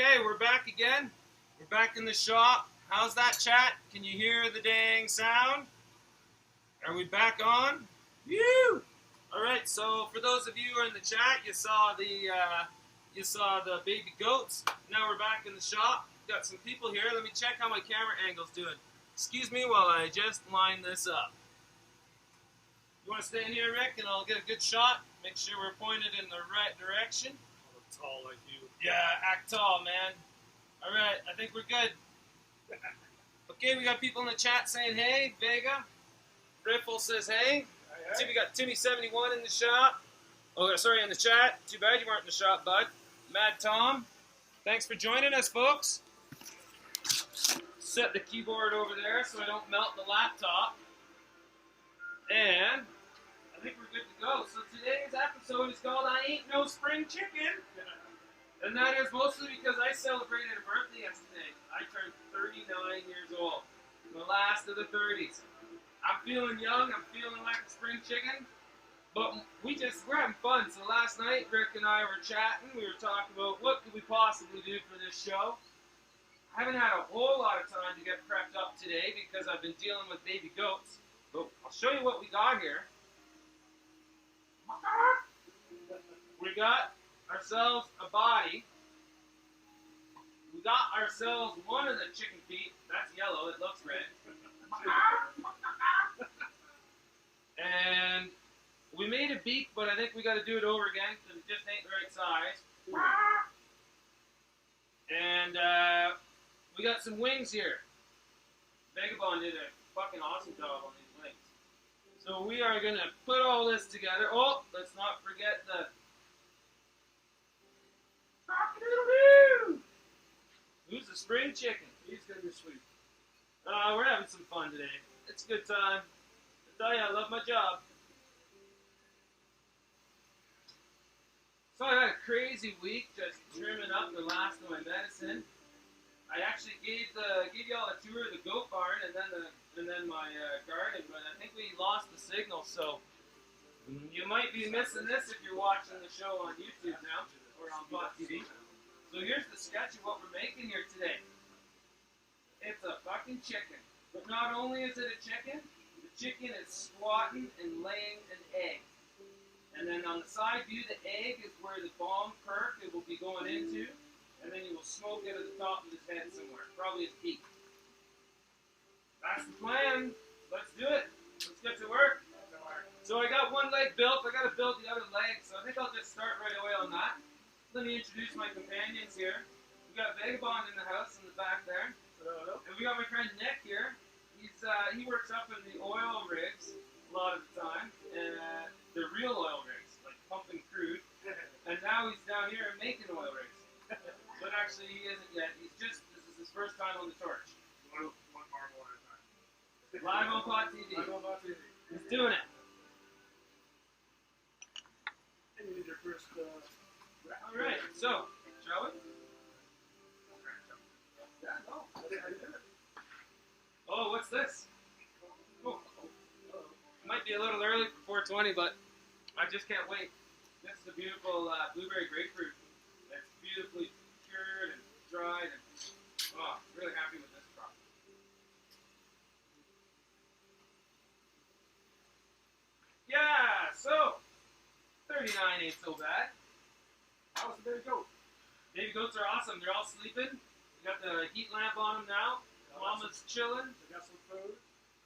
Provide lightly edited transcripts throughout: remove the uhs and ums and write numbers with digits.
Okay, we're back again. We're back in the shop. How's that, chat? Can you hear the dang sound? Are we back on? Woo! All right. So for those of you who are in the chat, you saw the baby goats. Now we're back in the shop. Got some people here. Let me check how my camera angle's doing. Excuse me while I just line this up. You want to stand here, Rick, and I'll get a good shot. Make sure we're pointed in the right direction. I look tall like you. Yeah, act tall, man. All right, I think we're good. Okay, we got people in the chat saying hey. Vega. Riffle says hey. See, we got Timmy71 in the shop. Oh, sorry, in the chat. Too bad you weren't in the shop, bud. Mad Tom. Thanks for joining us, folks. Set the keyboard over there so I don't melt the laptop. And I think we're good to go. So today's episode is called I Ain't No Spring Chicken. And that is mostly because I celebrated a birthday yesterday. I turned 39 years old. The last of the 30s. I'm feeling young. I'm feeling like a spring chicken. But we're having fun. So last night, Rick and I were chatting. We were talking about what could we possibly do for this show. I haven't had a whole lot of time to get prepped up today because I've been dealing with baby goats. But I'll show you what we got here. We got ourselves a body. We got ourselves one of the chicken feet. That's yellow. It looks red. And we made a beak, but I think we got to do it over again because it just ain't the right size. And we got some wings here. Vagabond did a fucking awesome job on these wings. So we are going to put all this together. Oh, let's not forget the... Who's the spring chicken? He's gonna be sweet. We're having some fun today. It's a good time. I tell you, I love my job. So I had a crazy week just trimming up the last of my medicine. I actually gave y'all a tour of the goat barn and then my garden, but I think we lost the signal. So you might be missing this if you're watching the show on YouTube now or on Bot TV. So here's the sketch of what we're making here today. It's a fucking chicken. But not only is it a chicken, the chicken is squatting and laying an egg. And then on the side view, the egg is where the bomb perk it will be going into. And then you will smoke it at the top of his head somewhere. Probably his beak. That's the plan. Let's do it. Let's get to work. So I got one leg built. I got to build the other leg. So I think I'll just start right away on that. Let me introduce my companions here. We got Vagabond in the house in the back there. Hello. And we got my friend Nick here. He works up in the oil rigs a lot of the time. The real oil rigs, like pumping crude. And now he's down here making oil rigs. But actually he isn't yet. This is his first time on the torch. One marble at a time. Live on Bot TV. Live on Bot TV. He's doing it. And you need your first Alright, so, shall we? Yeah, no. That's how you do it. Oh, what's this? Oh. It might be a little early for 420, but I just can't wait. This is a beautiful blueberry grapefruit. It's beautifully cured and dried, and really happy with this crop. Yeah, so 39 ain't so bad. How's the baby goat? Baby goats are awesome. They're all sleeping. We got the heat lamp on them now. Mama's chilling. They got some food.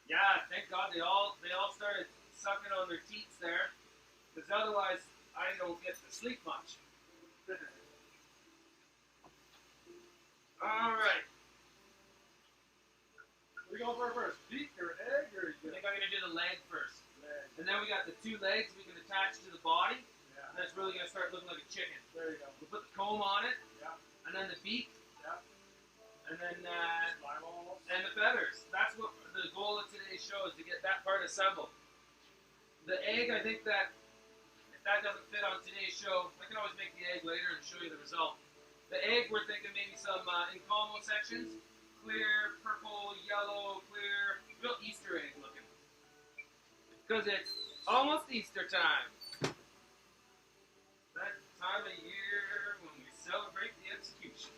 Yeah, thank God they all started sucking on their teats there, because otherwise I don't get to sleep much. All right. What are you going for first? Beak or egg or? I think I'm gonna do the leg first, Leg. and then we got the two legs we can attach to the body. Yeah. And that's really gonna start looking like a chicken. There you go. We'll put the comb on it, Yeah. and then the beak, Yeah. and then Slime almost. and the feathers. That's what the goal of today's show is, to get that part assembled. The egg, I think that if that doesn't fit on today's show, I can always make the egg later and show you the result. The egg, we're thinking maybe some in combo sections, clear, purple, yellow, clear, real Easter egg looking. Because it's almost Easter time. That time of year when we celebrate the execution.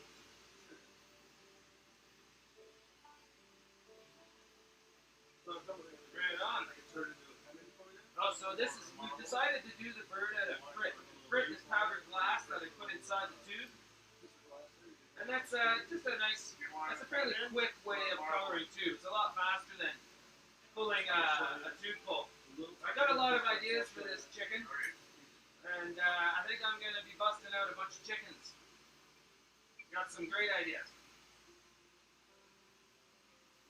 So this is, we've decided to do the bird out of frit. Frit is powdered glass that I put inside the tube. And that's just a nice, that's a fairly quick way of coloring too. It's a lot faster than pulling a tube full. I got a lot of ideas for this chicken. And I think I'm going to be busting out a bunch of chickens. Got some great ideas.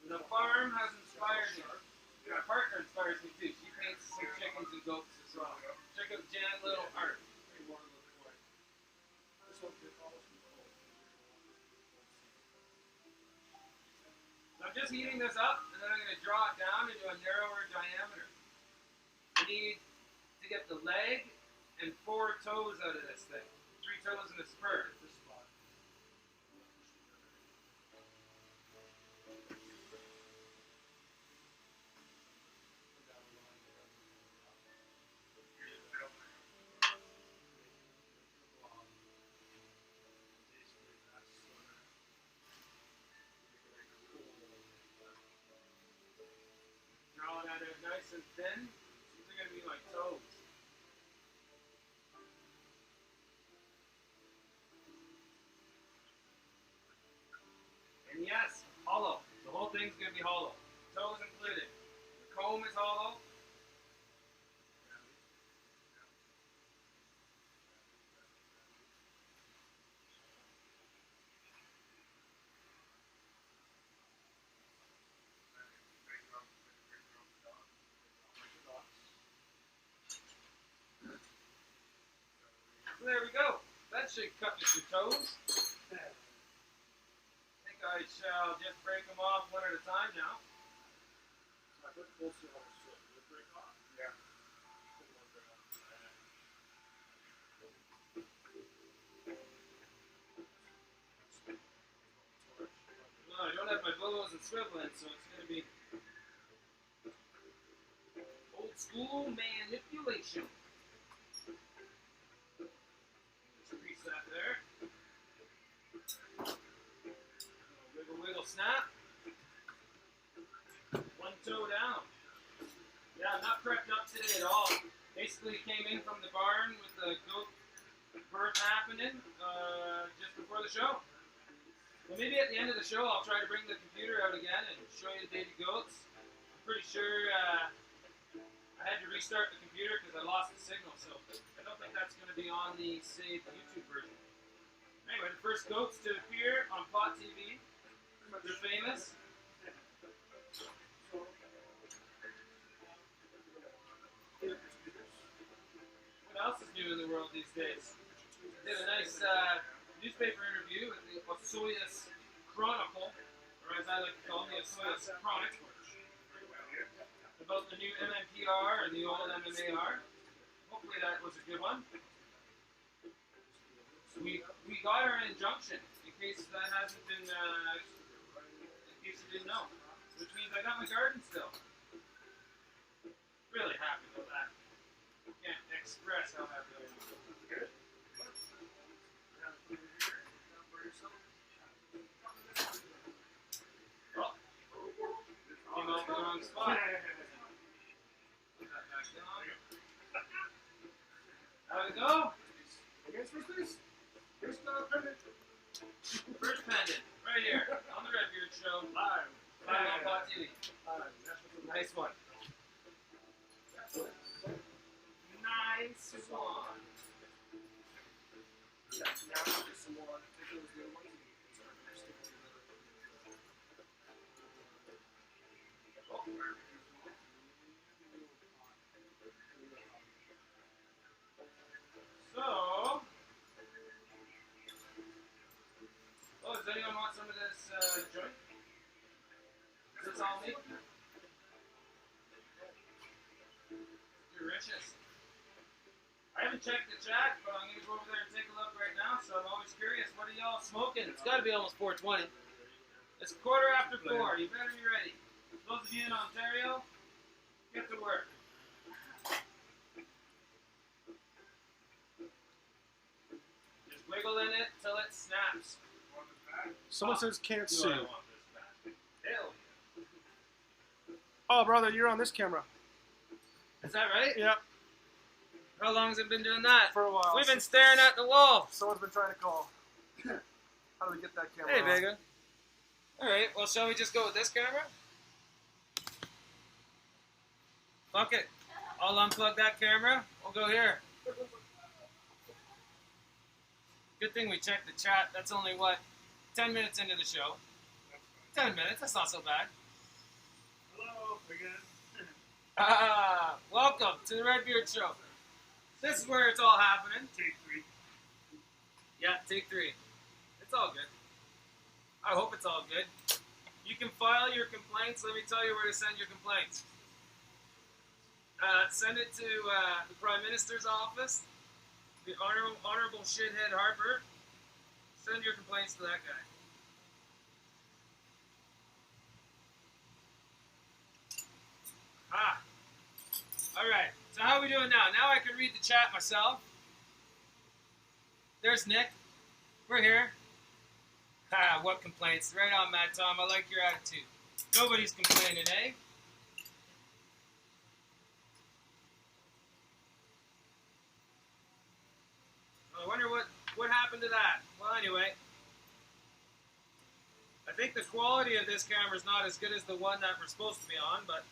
The farm has inspired me. My partner inspires me too. She paints some chickens and goats as well. Check out Jan Little Art. I'm just heating this up, and then I'm going to draw it down into a narrower diameter. I need to get the leg and 4 toes out of this thing. 3 toes and a spur. Drawing that out nice and thin. These are going to be my toes. And yes, hollow. The whole thing's going to be hollow. Toes included. The comb is hollow. So there we go. That should cut me some toes. I shall just break them off one at a time now. No, I don't have my billows and swiveling, so it's going to be old school manipulation. Just crease that there. Wiggle snap. 1 toe down. Yeah, I'm not prepped up today at all. Basically came in from the barn with the goat birth happening just before the show. Well, maybe at the end of the show I'll try to bring the computer out again and show you the baby goats. I'm pretty sure I had to restart the computer because I lost the signal, so I don't think that's going to be on the saved YouTube version. Anyway, the first goats to appear on Pot TV. They're famous. What else is new in the world these days? I did a nice newspaper interview with the Osoyoos Chronicle, or as I like to call them, the Osoyoos Chronic, about the new MMPR and the old MMAR. Hopefully that was a good one. We got our injunction, in case that hasn't been, in case you didn't know. Which means I got my garden still. Really happy with that. Can't express how happy I am. Good. Oh, came out in the wrong spot. Put that back down. How'd it go? First pendant, right here, on the Redbeard Show, live on Pot TV. Nice one. Nice one. So, does anyone want some of this joint? Is this all me? Delicious. I haven't checked the chat, but I'm going to go over there and take a look right now, so I'm always curious. What are y'all smoking? It's got to be almost 4:20. It's 4:15. You better be ready. Those of you in Ontario, get to work. Just wiggle in it till it snaps. Someone says can't see. Hell yeah. Oh, brother, you're on this camera. Is that right? Yep. How long has it been doing that? For a while. We've been staring at the wall. Someone's been trying to call. How do we get that camera Hey, on? Vega. Alright, well, shall we just go with this camera? Fuck it. I'll unplug that camera. We'll go here. Good thing we checked the chat. That's only, what, 10 minutes into the show? 10 minutes. That's not so bad. Hello again. Welcome to the Redbeard Show. This is where it's all happening. Take 3. Yeah, take 3. It's all good. I hope it's all good. You can file your complaints. Let me tell you where to send your complaints. Send it to the Prime Minister's office, the Honorable Shithead Harper. Send your complaints to that guy. Alright, so how are we doing now? Now I can read the chat myself. There's Nick. We're here. What complaints? Right on, Mad Tom. I like your attitude. Nobody's complaining, eh? I wonder what happened to that. Well, anyway. I think the quality of this camera is not as good as the one that we're supposed to be on, but...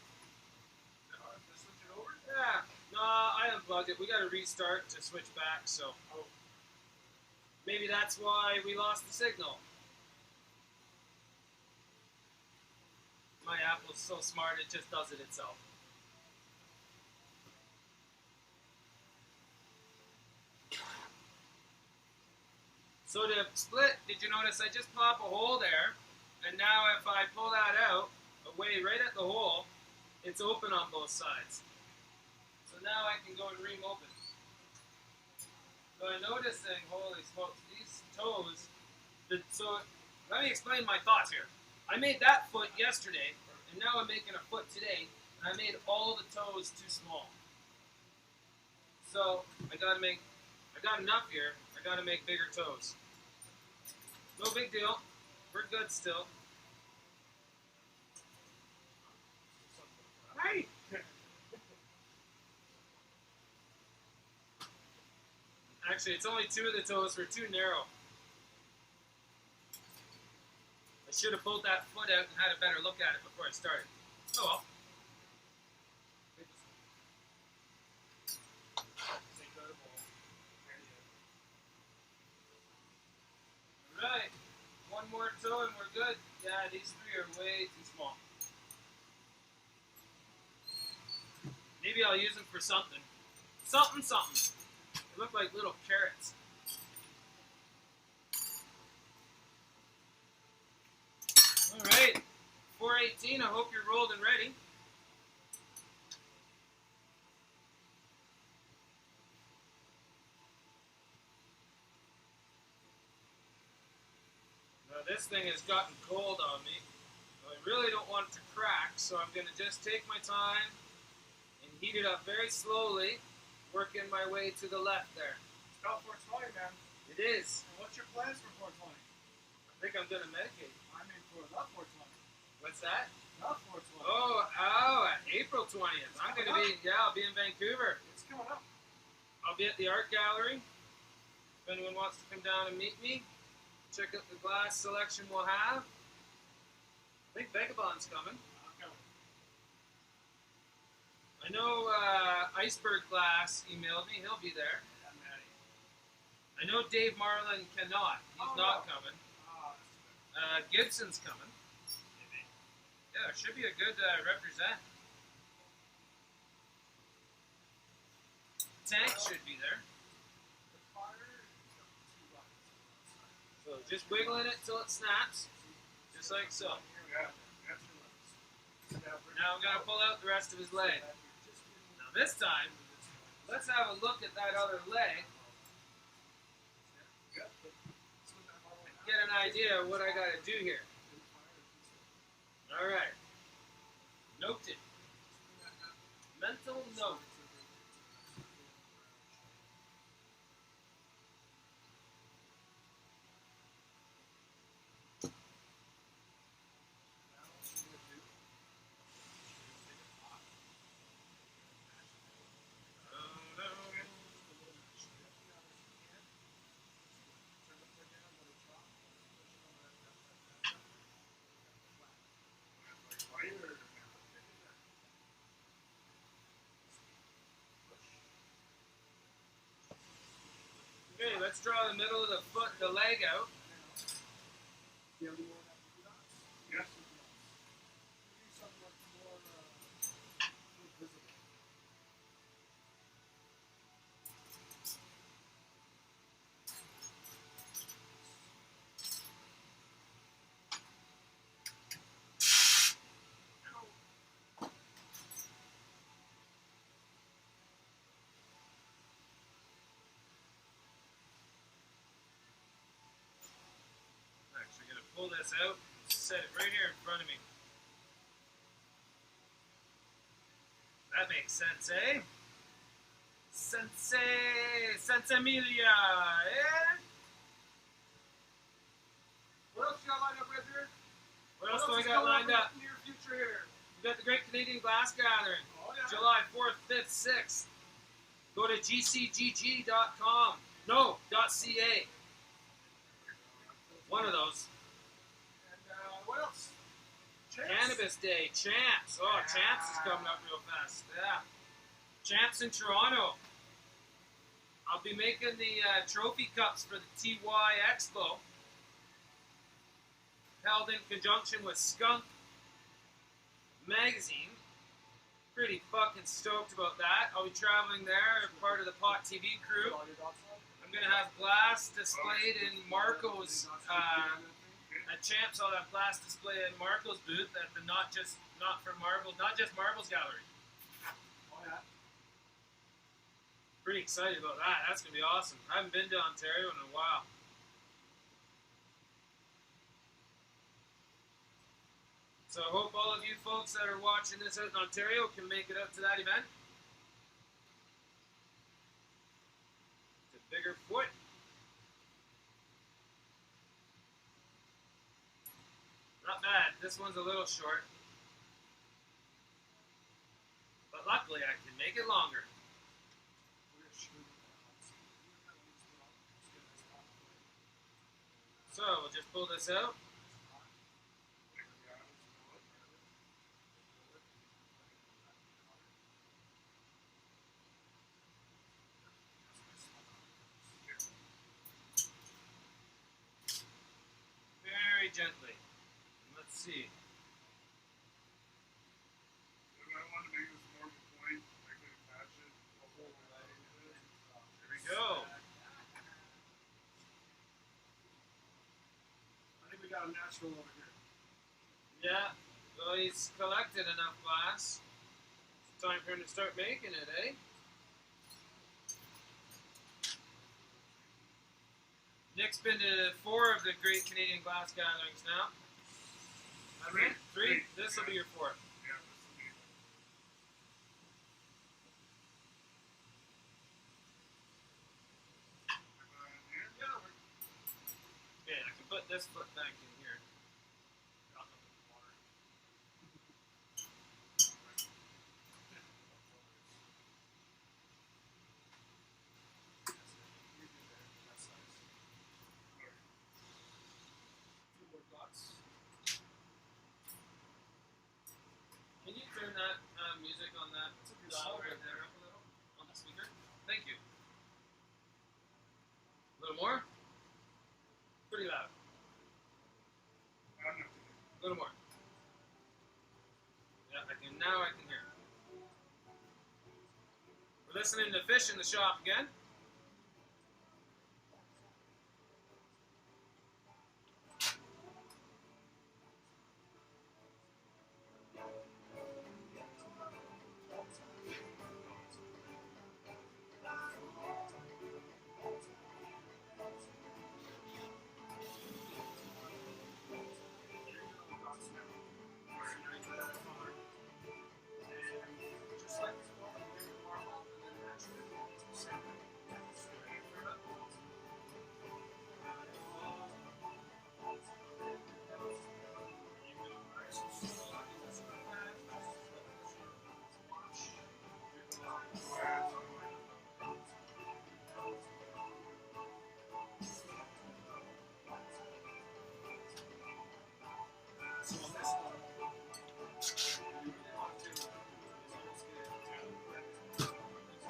Switch it over? Yeah. No, I unplugged it. We got to restart to switch back, so... Maybe that's why we lost the signal. My Apple's so smart, it just does it itself. So to split, did you notice I just pop a hole there, and now if I pull that out, away right at the hole, it's open on both sides. So now I can go and ring open. So I'm noticing, holy smokes, these toes, so let me explain my thoughts here. I made that foot yesterday, and now I'm making a foot today, and I made all the toes too small. So I got enough here, I gotta make bigger toes. No big deal, we're good still. Hey! Actually, it's only 2 of the toes were too narrow. I should have pulled that foot out and had a better look at it before I started. Oh well. Alright. One more toe and we're good. Yeah, these 3 are way too small. Maybe I'll use them for something. Something. They look like little carrots. Alright, 418, I hope you're rolled and ready. Now this thing has gotten cold on me. I really don't want it to crack, so I'm going to just take my time and heat it up very slowly, working my way to the left there. It's about 420, man. It is. And what's your plans for 420? I think I'm going to medicate. I mean, for not 420. What's that? Not 420. Oh, April 20th. I'm going to be, I'll be in Vancouver. It's coming up. I'll be at the art gallery. If anyone wants to come down and meet me, check out the glass selection we'll have. I think Vagabond's coming. I know Iceberg Glass emailed me. He'll be there. I know Dave Marlin cannot. He's not coming. Gibson's coming. Yeah, it should be a good represent. Tank should be there. So just wiggling it till it snaps, just like so. Now I'm going to pull out the rest of his leg. Now this time, let's have a look at that other leg. Get an idea of what I got to do here. Alright. Noted. Mental note. Okay, let's draw the middle of the foot, the leg out. Do you have any more that we got? Yes. Do something that's more visible. Actually, gonna pull this out, set it right here in front of me. That makes sense, eh? Sensemilia, eh? What else you got lined up, Redbeard? What else do I is got coming lined in up? the near future here? We got the Great Canadian Glass Gathering, Oh, yeah. July 4th, 5th, 6th. Go to gcgg.com. No, .ca. One of those. And what else? Champs? Cannabis Day, Champs. Oh, Yeah. Champs is coming up real fast. Yeah. Champs in Toronto. I'll be making the trophy cups for the TY Expo. Held in conjunction with Skunk Magazine. Pretty fucking stoked about that. I'll be traveling there, part of the Pot TV crew. All your dots on? I'm going to have glass displayed in Marco's at Champs. I'll have glass displayed in Marco's booth at the not just Marbles Gallery. Oh, yeah. Pretty excited about that. That's gonna be awesome. I haven't been to Ontario in a while. So I hope all of you folks that are watching this out in Ontario can make it up to that event. It's a bigger foot. Not bad. This one's a little short. But luckily I can make it longer. So we'll just pull this out. Very gently. Let's see. If I want to make this more of a point, I could attach it. There we go. I think we got a natural over here. Yeah. Well, he's collected enough glass. It's time for him to start making it, eh? Nick's been to 4 of the Great Canadian Glass Gatherings now. Three. Three? This will be your 4th. Yeah, this will be. Okay, I can put this foot back in here. Can you turn that music on that dial right there up a little? On the speaker? Thank you. A little more? Pretty loud. A little more. Yeah, now I can hear. We're listening to Fish in the Shop again.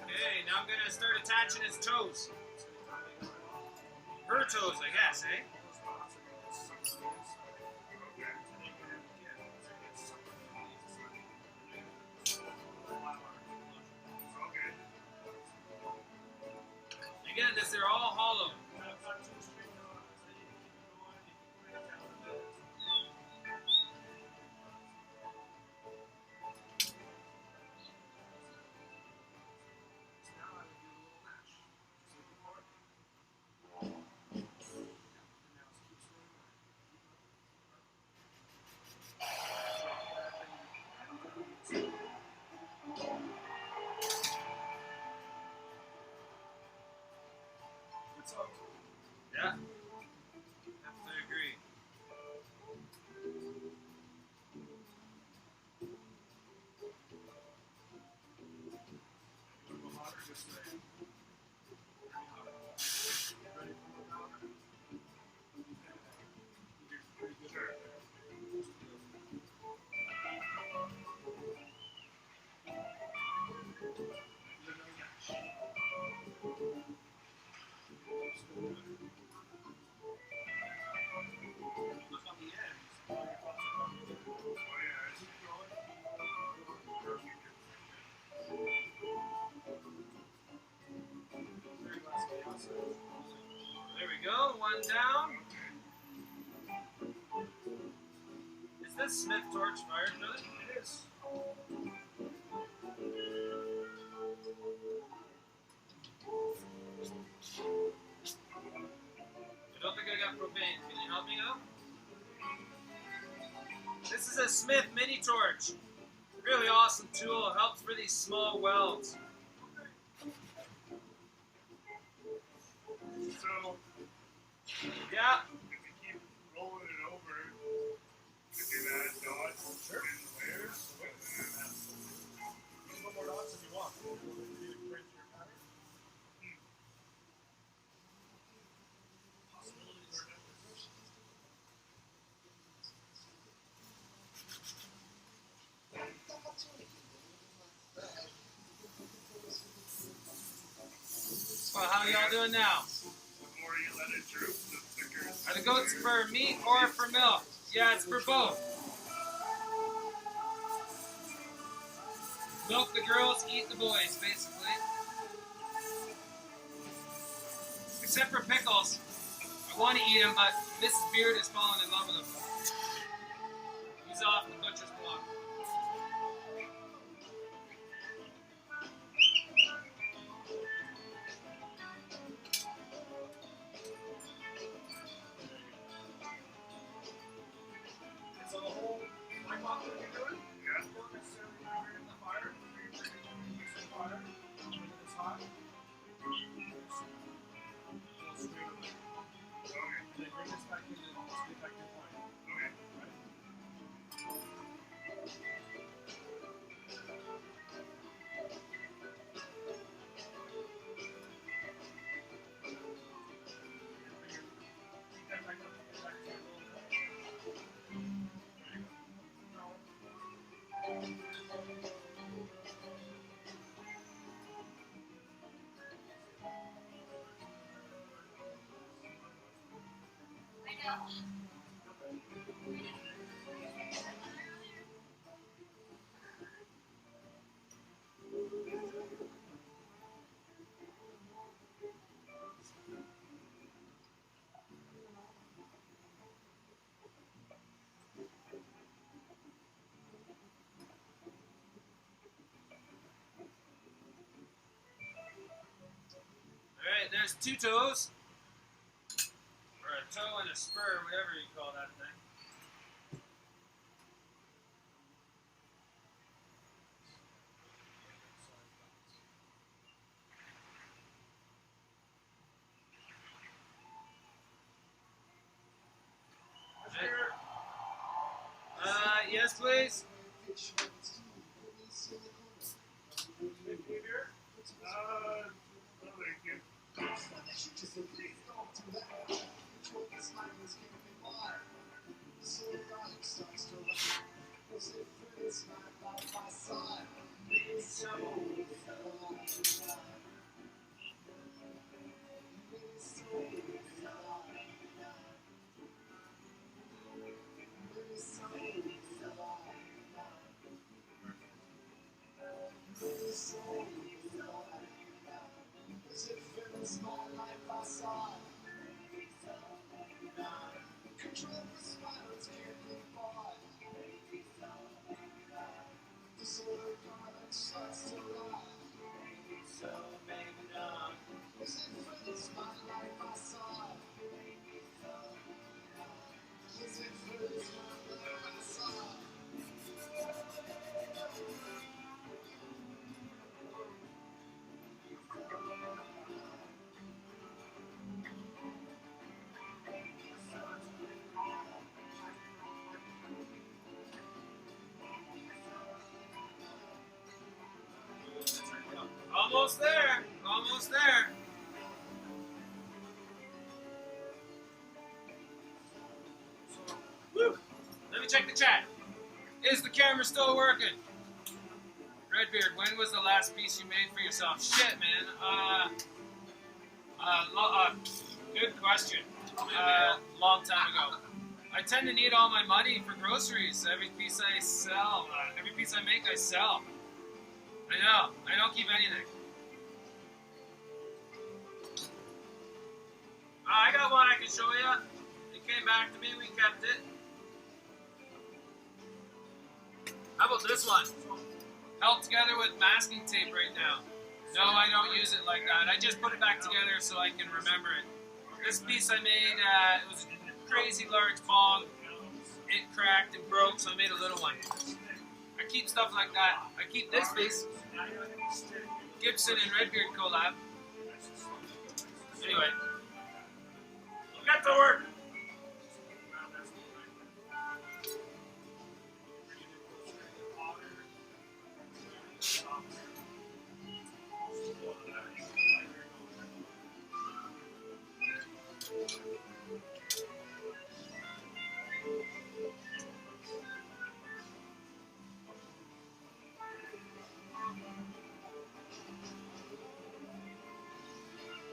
Okay, now I'm gonna start attaching his toes. Her toes, I guess, eh? Again, they're all hollow. Yeah, definitely agree. There we go, one down. Is this Smith torch fired, really? It is. I don't think I got propane. Can you help me out? This is a Smith mini torch. Really awesome tool. Helps for these small welds. So, Yeah. if you keep rolling it over, if you add dots in layers, Use one more dots if you want. You need to print your pattern. Possibilities are endless. Well, how y'all doing now? the more you let it droop, the thicker it's Are the goats for meat or for milk? Yeah, it's for both. Milk the girls, eat the boys, basically. Except for pickles. I want to eat him, but Mrs. Beard has fallen in love with him. He's off the butcher's block. So the whole my pot that you're doing, Yeah. don't necessarily burn in the fire. You're mix the fire when it's hot. Go straight away. Okay. And then bring this back in and stick back in fire. Okay. Right? Keep that back up, get back to your little bit. There you go. No. Alright, there's two toes. Or a toe and a spur, whatever you call that thing. Yes, please. No, thank you. Almost there. Almost there. Woo. Let me check the chat. Is the camera still working? Redbeard, when was the last piece you made for yourself? Shit, man. Good question. Long time ago. I tend to need all my money for groceries. Every piece I sell, every piece I make, I sell. I know. I don't keep anything. I got one I can show you. It came back to me. We kept it. How about this one? Held together with masking tape right now. No, I don't use it like that. I just put it back together so I can remember it. This piece I made, it was a crazy large bong. It cracked and broke, so I made a little one. I keep stuff like that. I keep this piece. Gibson and Redbeard collab. Anyway. Get to work!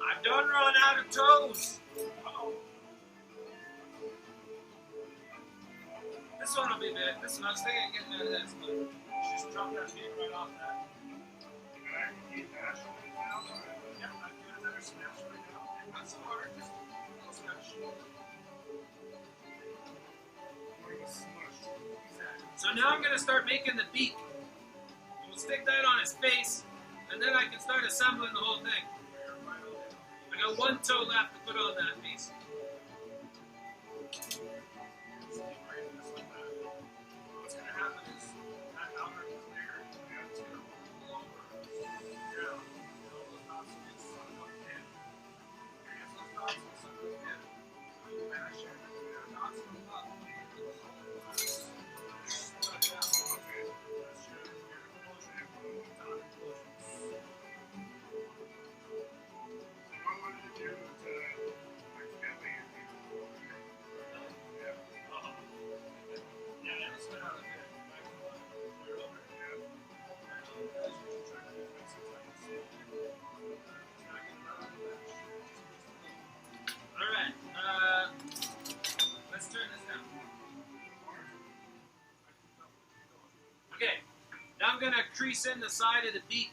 I've done run out of toes. This one will be big. This one, I was thinking of getting rid of this, but just drop that beat right off that. Yeah, I'm doing another smash right now. And not so hard, just a little smash. So now I'm going to start making the beak. We'll stick that on his face, and then I can start assembling the whole thing. I got one toe left to put on that piece. What's going to happen is that outer is there, and you have to pull over. Yeah. All those knots will get sucked up in. Here, get those knots will suck up in. You mash it, and the knots come up. Stuck down. Okay. That's your closure. Done. Alright, let's turn this down. Okay, now I'm going to crease in the side of the beak.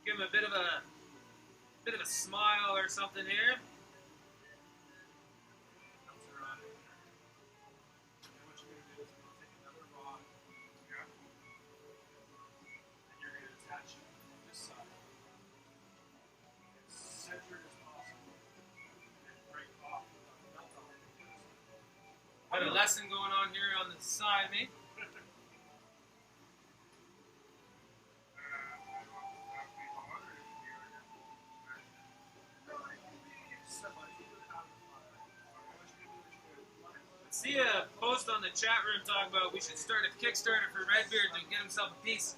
Give him a bit of a smile or something here. Got a lesson going on here on the side, mate. See a post on the chat room talking about we should start a Kickstarter for Redbeard to get himself a piece.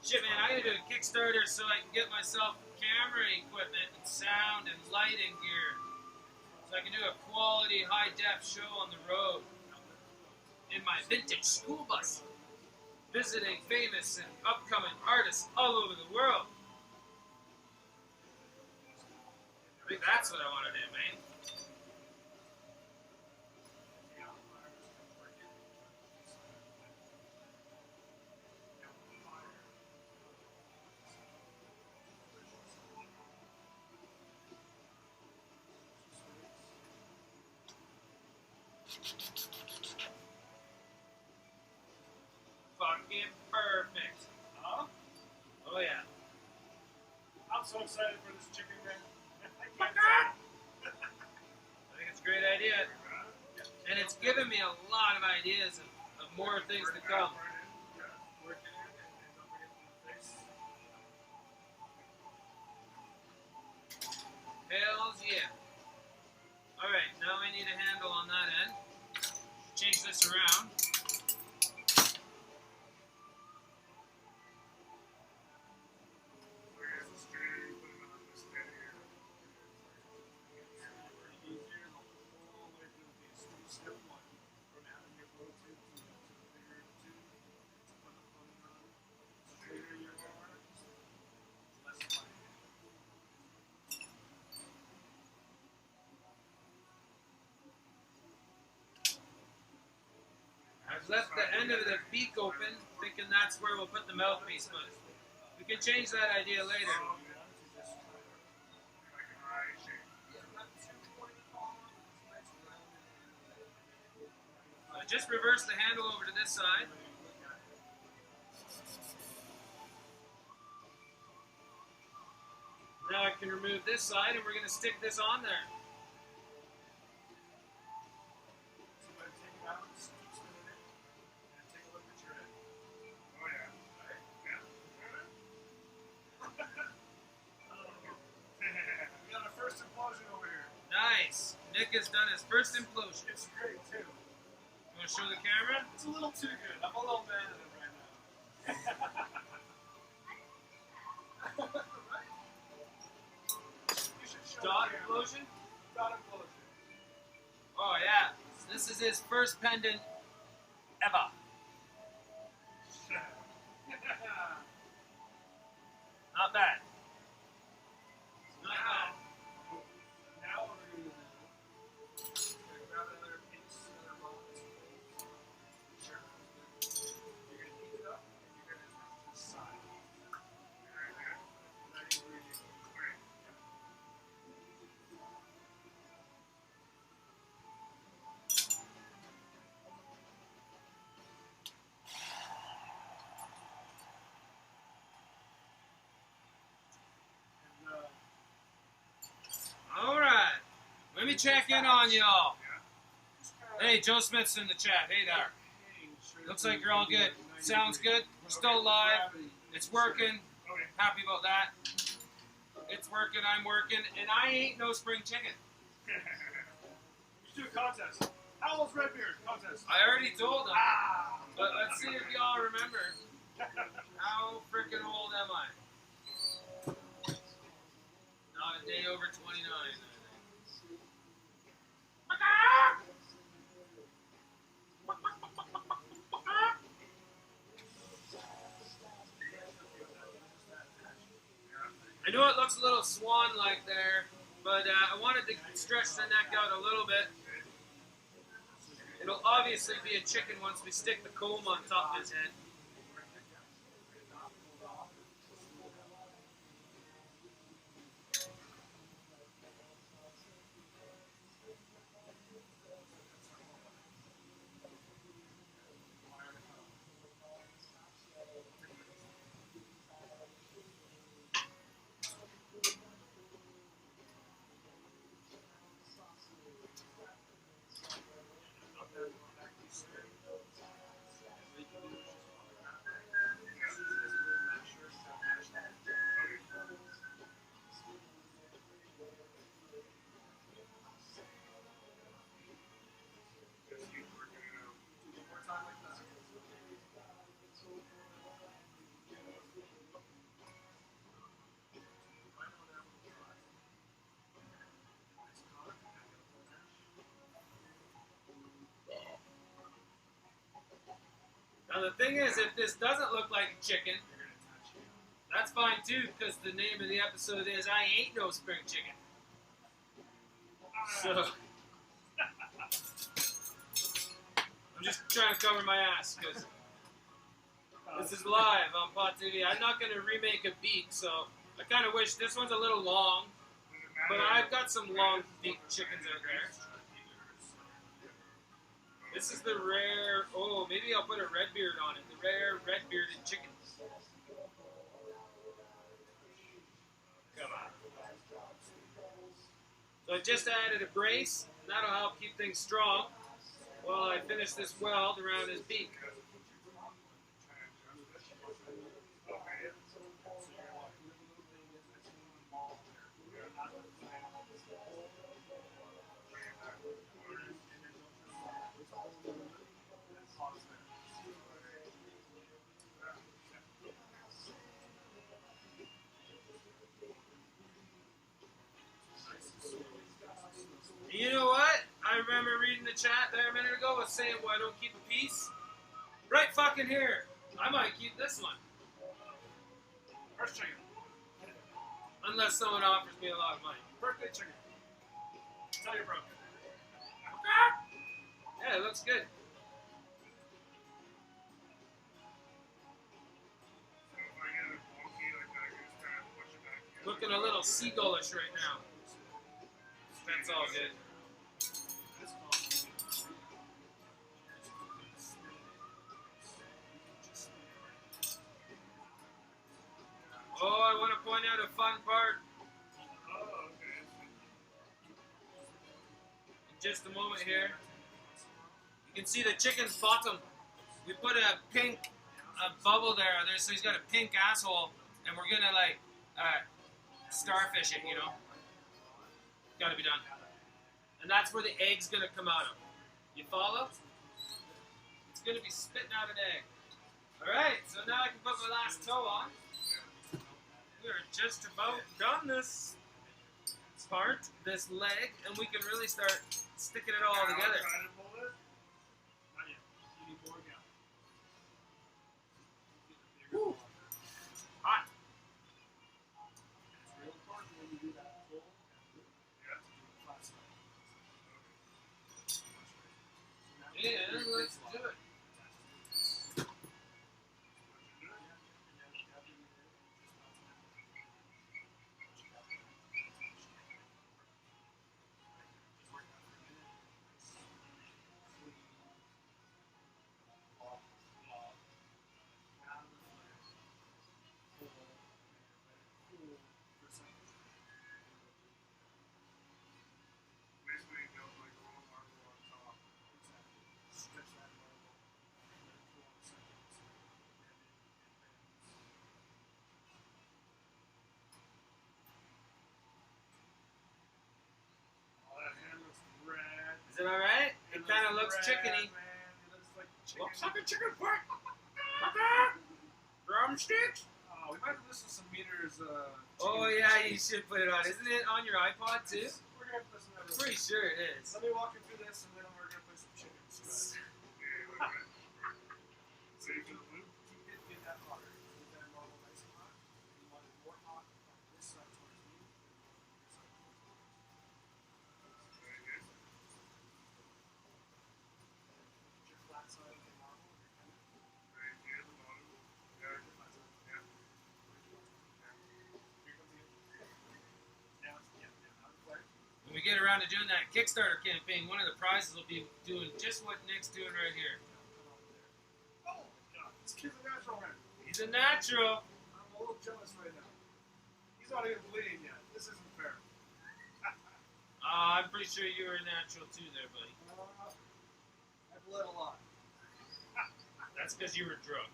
Shit, man, I gotta do a Kickstarter so I can get myself camera equipment and sound and lighting gear. So I can do a quality, high-def show on the road in my vintage school bus, visiting famous and upcoming artists all over the world. I think that's what I want to do, man. Fucking perfect. Huh? Oh yeah. I'm so excited for this chicken gun. I think it's a great idea. And it's given me a lot of ideas of more things to come. Hells yeah. Alright, now we need a handle on that end. Change this around. I've left the end of the beak open, thinking that's where we'll put the mouthpiece, but we can change that idea later. Just reverse the handle over to this side. Now I can remove this side and we're going to stick this on there. So I'm going to take it out, keep spinning it, and take a look at your head. Oh yeah. Right? Yeah. We got our first implosion over here. Nice. Nick has done his first implosion. It's great too. You want to show the camera? It's a little too good. I'm a little mad at it right now. Right? You should show Dot the camera. implosion? Dot implosion. Oh yeah. This is his first pendant ever. Not bad. Not bad. Now what we're going to do is grab another piece, another roll. Sure. You're going to heat it up and you're going to switch to the side. That ingredient. And, All right. Let me check in on y'all. Hey, Joe Smith's in the chat. Hey there. Looks like you're all good. Sounds good. We're still live. It's working. Okay. Happy about that. It's working. I'm working. And I ain't no spring chicken. You should do a contest. How old's Redbeard? Contest. I already told them. Ah! But let's see if y'all remember. How freaking old am I? Not a day over 29, I think. I know it looks a little swan-like there, but I wanted to stretch the neck out a little bit. It'll obviously be a chicken once we stick the comb on top of his head. Now the thing is, if this doesn't look like a chicken, that's fine too, because the name of the episode is I Ain't No Spring Chicken. So, I'm just trying to cover my ass, because this is live on Pot TV. I'm not going to remake a beak, so I kind of wish this one's a little long, but I've got some long beak chickens out there. This is the rare, oh, maybe I'll put a Redbeard on it. The rare red-bearded chickens. Come on. So I just added a brace, and that'll help keep things strong while I finish this weld around his beak. You know what? I remember reading the chat there a minute ago was saying, well, I don't keep a piece. Right fucking here. I might keep this one. First chicken. Unless someone offers me a lot of money. Birthday chicken. Tell your broke. Yeah, it looks good. seagullish right now. That's all good. Oh, I want to point out a fun part. Oh, okay. In just a moment here. You can see the chicken's bottom. We put a pink bubble there, so he's got a pink asshole, and we're gonna like starfish it, you know. Gotta be done. And that's where the egg's gonna come out of. You follow? It's gonna be spitting out an egg. Alright, so now I can put my last toe on. We're just about done this part, this leg, and we can really start sticking it all together. Trying to pull it? Not yet. You need more now. Woo. Hot. It's real important when you do that pull and loop. Yeah. Flat side. Yeah, let's do it. Basically, you know, like a little marble on top. Stretch that marble. And then pull on seconds. Oh, that hand looks red. Is it alright? It kind of looks red, chickeny. Man. It looks like chicken. Looks like a chicken foot. Drumsticks? Oh, we might have to listen to some meters. Oh yeah, you should put it on. Isn't it on your iPod too? We're going to listen to I'm that. pretty sure it is. Let me walk you through this, and then we're going to play some chickens. Yeah, look at it. Save to the loop. Get that hotter. Get that marble nice and hot. You want it more hot on this side towards me. than on this side towards me. Very good. Get your flat side of the marble. Right here at the bottom. Yeah. Yeah. Here comes the end. Now it's yeah, now it's flat. When we get around to doing that Kickstarter campaign, one of the prizes will be doing just what Nick's doing right here. Oh my god, this kid's a natural man. He's a natural. I'm a little jealous right now. He's not even bleeding yet. This isn't fair. I'm pretty sure you were a natural too there, buddy. I bled a lot. That's because you were drunk.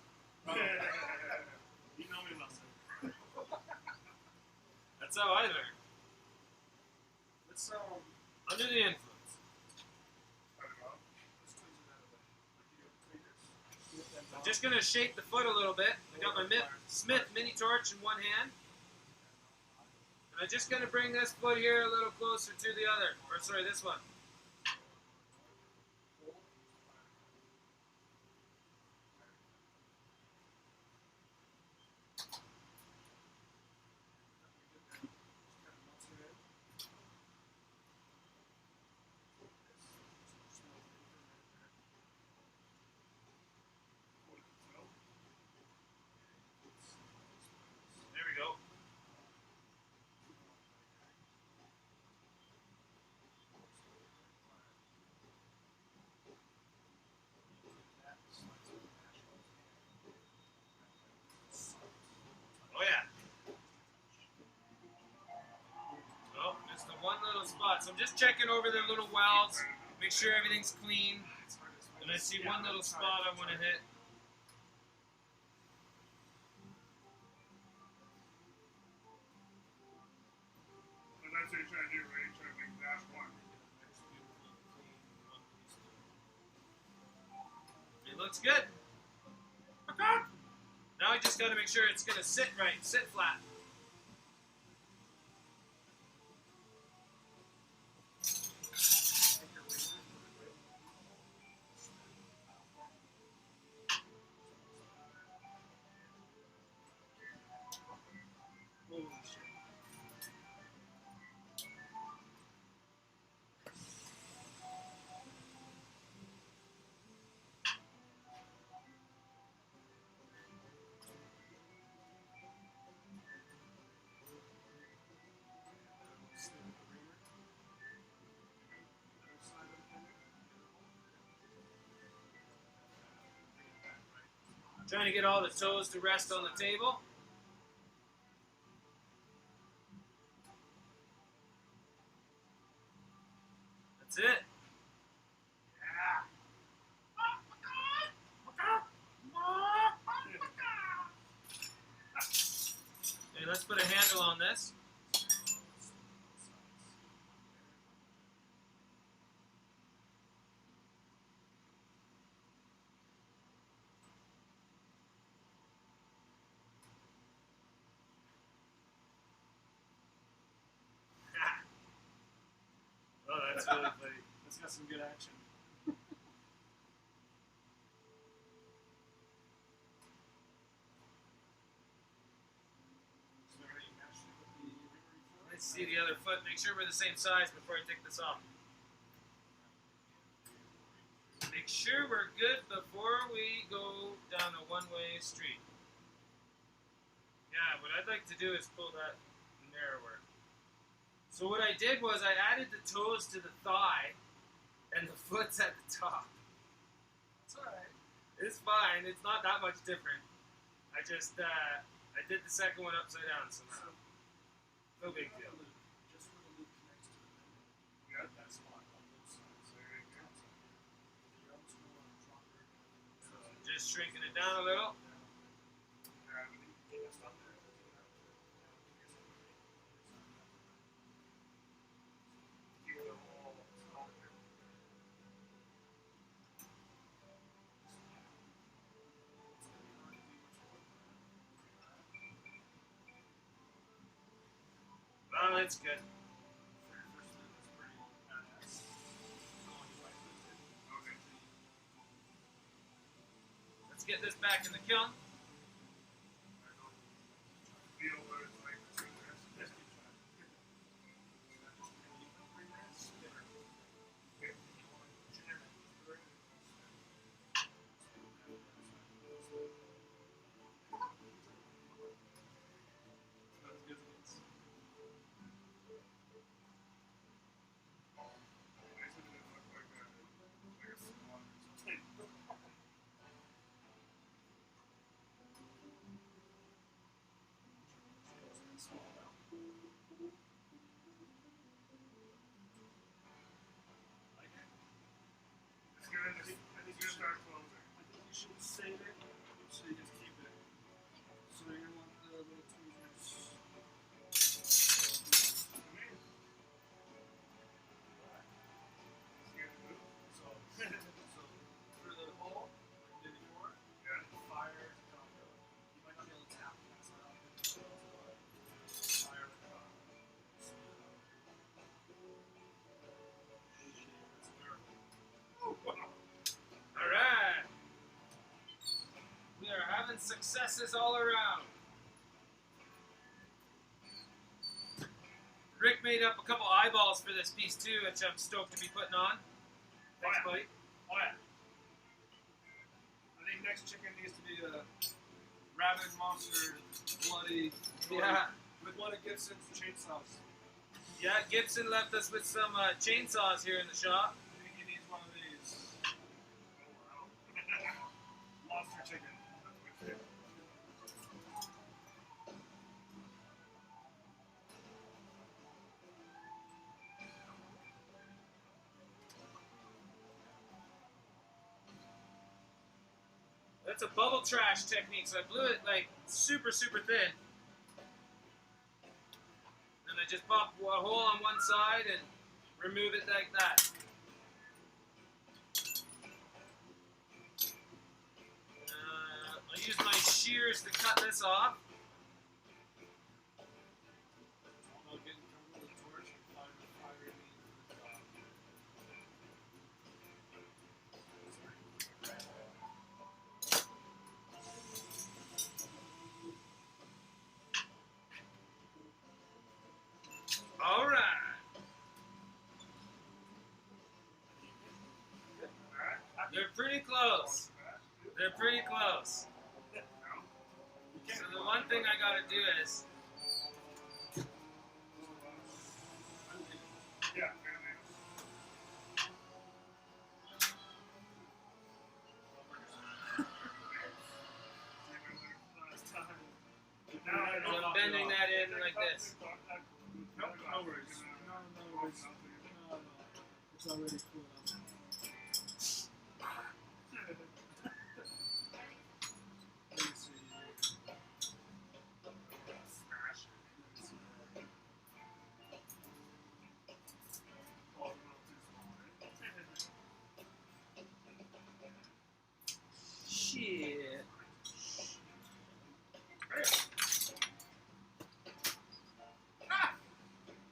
You know me, Nelson. That's how I learned. Let's Under the influence. I don't know. let's tweeze it that way. Like you do with tweezers. I'm just going to shape the foot a little bit. I got my Smith mini torch in one hand. And I'm just going to bring this foot here a little closer to the other. Or sorry, this one. There we go. Oh yeah. Oh, just the one little spot. So I'm just checking over their little welds, make sure everything's clean. And I see one little spot I want to hit. And that's what you're trying to do, right? You're trying to make that one. It looks good. Now I just got to make sure it's going to sit right, sit flat. Holy shit. Trying to get all the toes to rest on the table. That's it. Okay, let's put a handle on this. Oh, that's really funny. That's got some good action. Let's see the other foot. Make sure we're the same size before I take this off. Make sure we're good before we go down a one-way street. Yeah, what I'd like to do is pull that narrower. So what I did was I added the toes to the thigh and the foot's at the top. It's alright. It's fine. It's not that much different. I just, I did the second one upside down somehow. No big deal. Just where the loop connects to the middle. Yeah. That spot on both sides. There you go. The arms more stronger. So just shrinking it down a little. Gravity. Yeah, stop there. Keep it all solid. Well, it's good. Okay. Let's get this back in the kiln. I don't feel what it's like to do this. It's gonna start closing. I think you should save it so you just keep it. So you're gonna want the little tweezers. So for the hole, like you did before, fire to top it. You might not be able to tap that side off it. Fire the top. That's a miracle. Alright. We are having successes all around. Rick made up a couple eyeballs for this piece too, which I'm stoked to be putting on. Thanks, buddy. Oh yeah. I think next chicken needs to be a rabid monster, bloody, Yeah. with one of Gibson's chainsaws. Yeah, Gibson left us with some chainsaws here in the shop. I think he needs one of these. Monster chicken. That's a bubble trash technique, so I blew it like super, super thin. And I just pop a hole on one side and remove it like that. I'll use my shears to cut this off. I'll get covered with a torch and find the fire in the top. All right. They're pretty close. They're pretty close. So the one thing I gotta do is, Yeah. No, it's already cool. Let me see. Smash it. Oh, a little too small, right? Shit.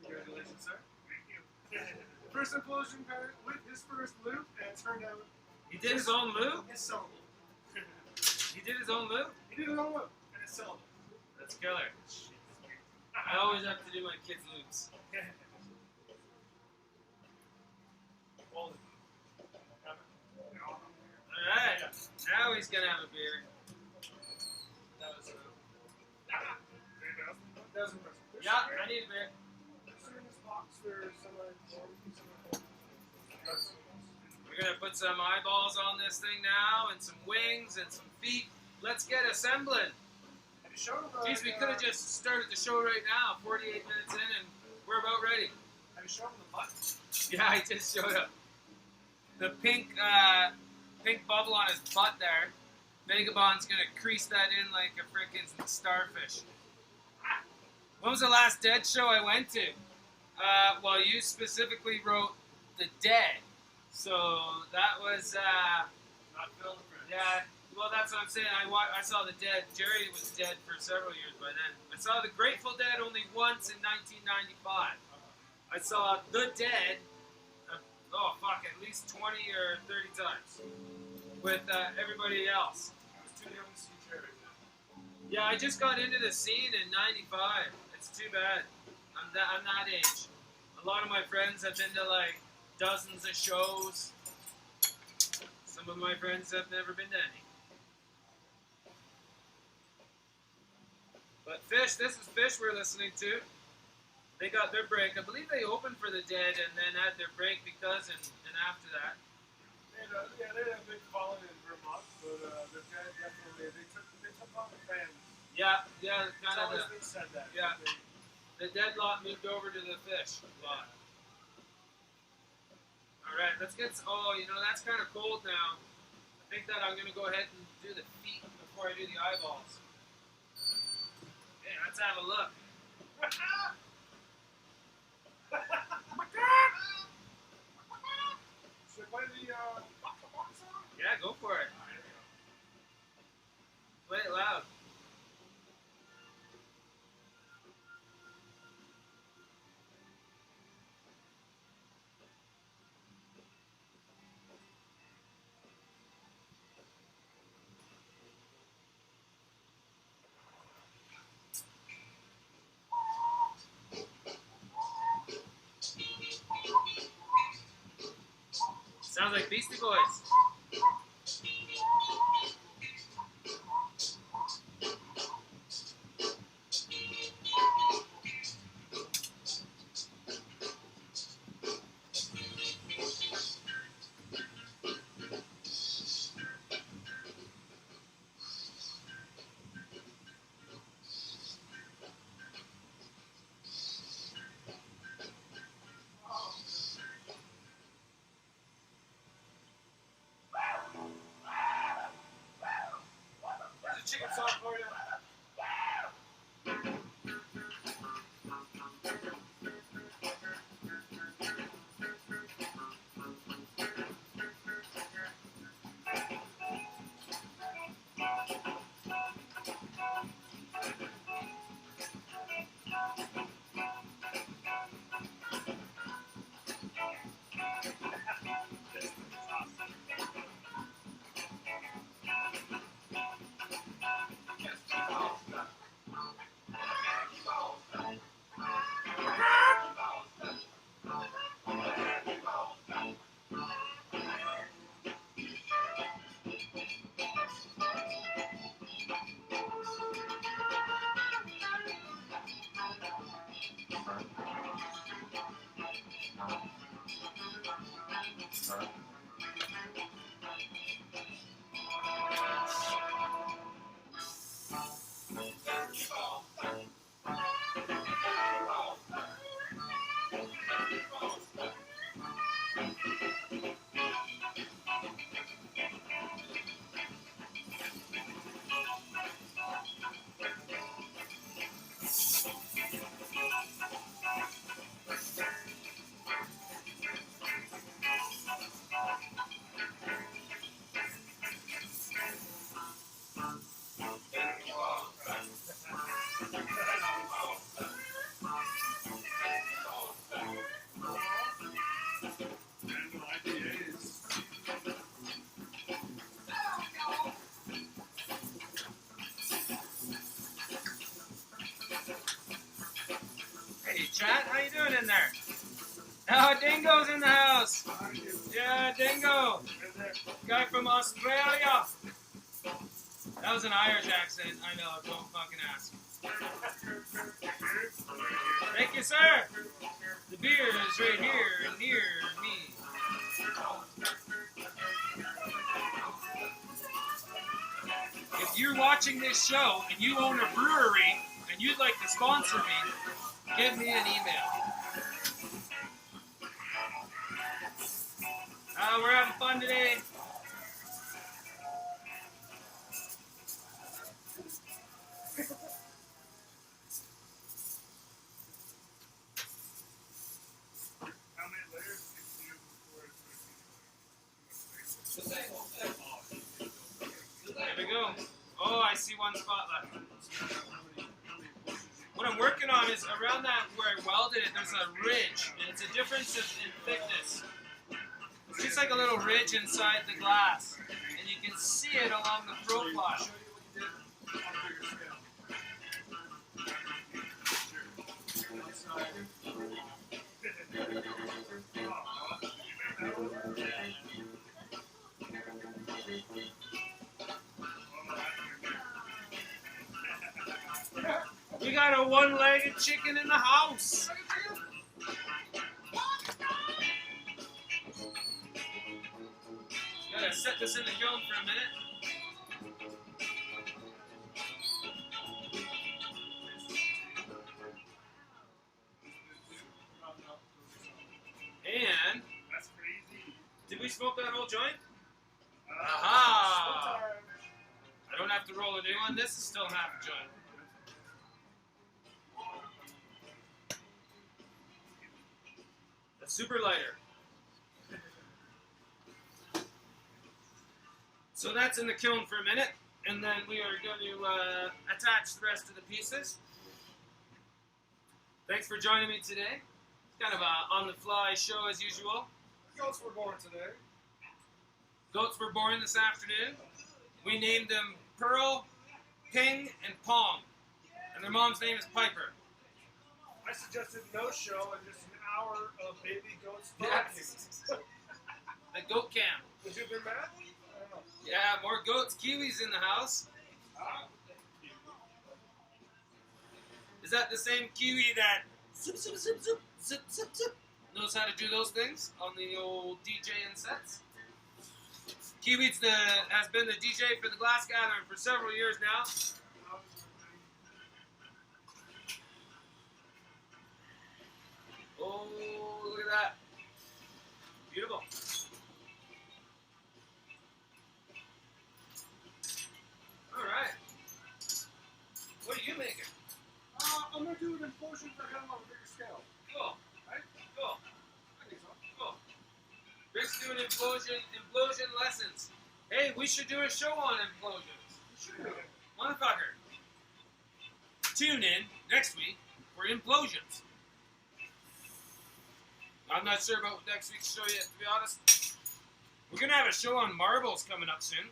Congratulations, sir. Thank you. First implosion got it with his first loop, and it turned out He did his own loop? it's sellable. He did his own loop? He did his own loop, and it's sellable. That's killer. I always have to do my kids' loops. All Alright. Now he's gonna have a beer. that was impressive. Yeah, I need a beer. There's in this box for We're gonna put some eyeballs on this thing now, and some wings, and some feet. Let's get assembling. Have you shown him Jeez, we could have just started the show right now, 48 minutes in, and we're about ready. Have you shown him the butt? Yeah, I just showed up. The pink bubble on his butt there. Vagabond's gonna crease that in like a freaking starfish. When was the last Dead show I went to? Well, you specifically wrote The Dead. So that was, Not Phil the Friend. yeah, well, that's what I'm saying. I saw The Dead. Jerry was dead for several years by then. I saw The Grateful Dead only once in 1995. I saw The Dead, at least 20 or 30 times with everybody else. I was too young to see Jerry. Yeah, I just got into the scene in 95. It's too bad. I'm that age. A lot of my friends have been to like dozens of shows. Some of my friends have never been to any. But Fish, this is Fish we're listening to. They got their break. I believe they opened for the Dead and then had their break because and after that. They had a big following in Vermont, but the Dead definitely they took on the fans. Yeah, It's kind of always the been said that. yeah. Dead lot moved over to the Fish lot. Alright, let's get that's kind of cold now. I think that I'm going to go ahead and do the feet before I do the eyeballs. Okay, let's have a look. Should I play the box song? Yeah, go for it. Play it loud. Sounds like Beastie Boys. There's a chicken song for you. Dingo's in the house. Yeah, Dingo. Guy from Australia. That was an Irish accent. I know, don't fucking ask. Thank you, sir. The beer is right here near me. If you're watching this show and you own a brewery and you'd like to sponsor me, give me an email. We're having fun today. How many layers can you do before it's There we go. Oh, I see one spot left. What I'm working on is around that where I welded it, there's a ridge, and it's a difference in thickness. It's just like a little ridge inside the glass, and you can see it along the profile. We got a one-legged chicken in the house. Gotta set this in the kiln for a minute. And That's crazy. did we smoke that whole joint? Aha! I don't have to roll a new one. This is still half a joint. A super lighter. So that's in the kiln for a minute, and then we are going to attach the rest of the pieces. Thanks for joining me today. It's kind of a on-the-fly show as usual. Goats were born today. Goats were born this afternoon. We named them Pearl, Ping, and Pong, and their mom's name is Piper. I suggested no show and just an hour of baby goats Yes. The goat cam. Would you have been mad? I don't know. Yeah, more goats. Kiwis in the house. Is that the same Kiwi that zip, zip, zip, zip, zip, zip, zip, knows how to do those things on the old DJing sets? Kiwi's has been the DJ for the Glass Gathering for several years now. Oh, look at that. Beautiful. All right. What are you making? I'm going to do an implosion for him on a bigger scale. Cool. Right? Cool. I think so. Cool. Rick's doing implosion lessons. Hey, we should do a show on implosions. Sure. Motherfucker. Tune in next week for implosions. I'm not sure about next week's show yet, to be honest. We're going to have a show on marbles coming up soon.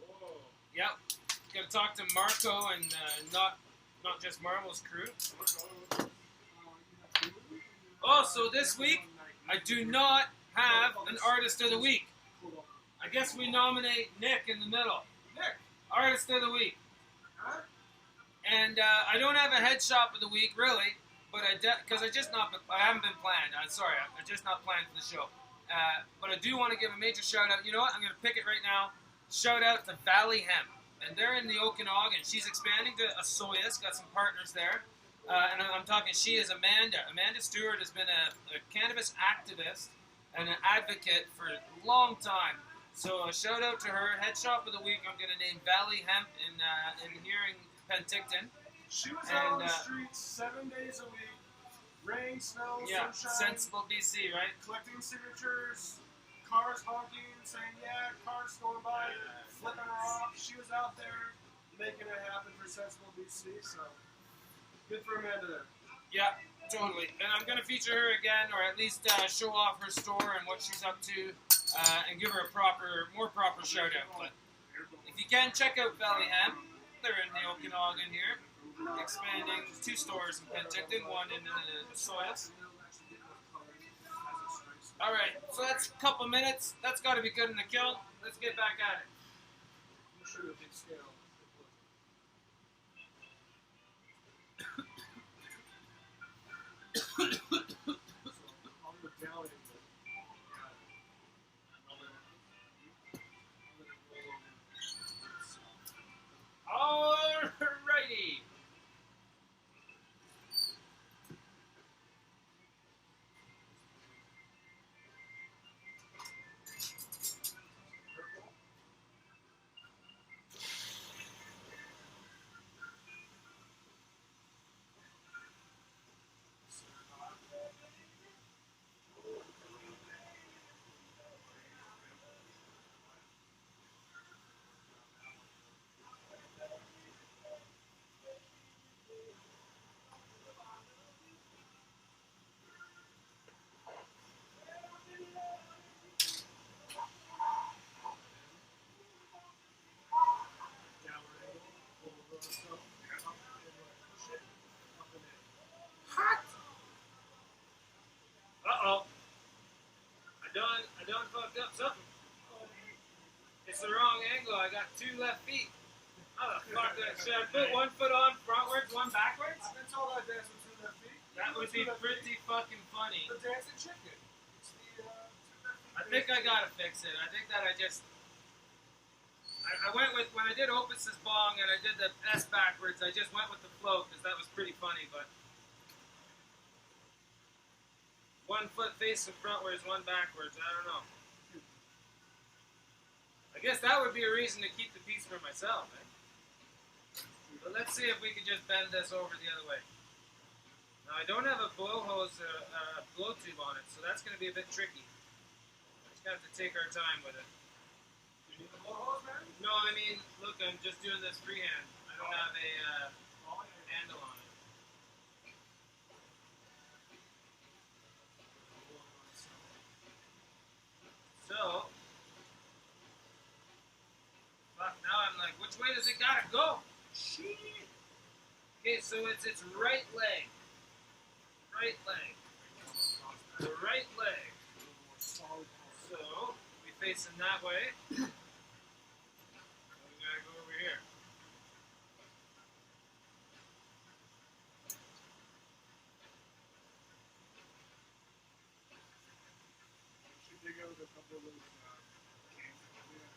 Whoa. Yep. Got to talk to Marco and not just Marvel's crew. Oh, so this week, I do not have an Artist of the Week. I guess we nominate Nick in the middle. Nick. Artist of the Week. Huh? And I don't have a head shop of the week, really, but I haven't been planned. I'm sorry, I just not planned for the show. But I do want to give a major shout out. You know what? I'm going to pick it right now. Shout out to Valley Hemp. And they're in the Okanagan. She's expanding to Osoyoos, got some partners there. And I'm talking, she is Amanda. Amanda Stewart has been a cannabis activist and an advocate for a long time. So a shout out to her. Head shop of the week, I'm going to name Valley Hemp in here in Penticton. She was out on the streets 7 days a week. Rain, snow, sunshine. Sensible BC, right? Collecting signatures, cars honking, saying, yeah, cars going by, flipping her off. She was out there making it happen for Sensible BC, so good for Amanda there. Yeah, totally. And I'm going to feature her again, or at least show off her store and what she's up to, and give her a more proper shout out. But if you can, check out Valley Hemp. They're in the Okanagan here, expanding 2 stores in Penticton, one in Osoyoos. next couple minutes. That's got to be good in the kiln. Let's get back at it. I'm sure the big scale. So I'll go down it. Alrighty. Uh-oh. I done fucked up something. It's the wrong angle. I got 2 left feet. How the fuck did I, should I put 1 foot on frontwards, 1 backwards? That's all that dancing through that feet. That would be pretty fucking funny. The dancing chicken. It's the, I think I gotta fix it. I think that I went with, when I did Opus's bong and I did the S backwards, I just went with the flow because that was pretty funny, but 1 foot facing frontwards, 1 backwards, I don't know. I guess that would be a reason to keep the piece for myself, eh? But let's see if we can just bend this over the other way. Now I don't have a blow hose, blow tube on it, so that's going to be a bit tricky. Just gonna have to take our time with it. you need the blow hose, man? No, I mean, look, I'm just doing this freehand. I don't have a handle on it. So, fuck, now I'm like, which way does it gotta go? Shit. Okay, so it's its right leg. Right leg. The right leg. So, we facing that way. We gotta go over here. Should dig out a couple of those cans that we have.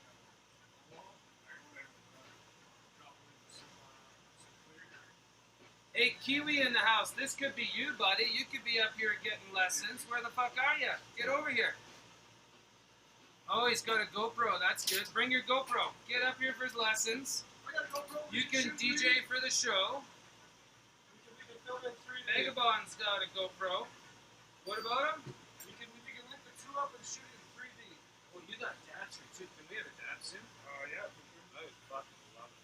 Hey, Kiwi in the house. This could be you, buddy. You could be up here getting lessons. Where the fuck are you? Get over here. Oh, he's got a GoPro. That's good. Bring your GoPro. Get up here for his lessons. I got a GoPro. You can DJ for the show. We can film in 3D. Vagabond's got a GoPro. What about him? We can link the 2 up and shoot it in 3D. Oh, you got dabs here too. Can we have a dab soon? Yeah, for sure. I would fucking love it.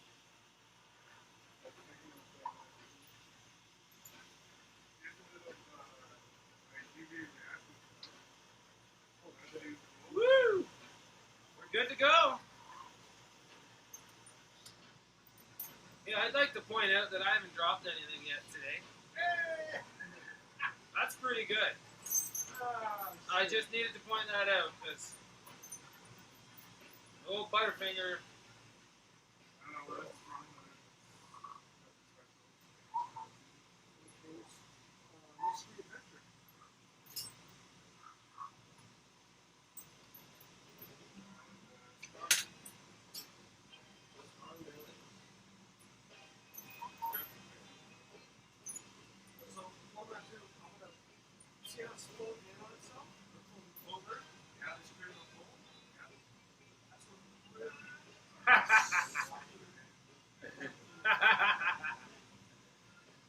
Woo! We're good to go. Yeah, I'd like to point out that I haven't dropped anything yet today. That's pretty good. I just needed to point that out because old Butterfinger.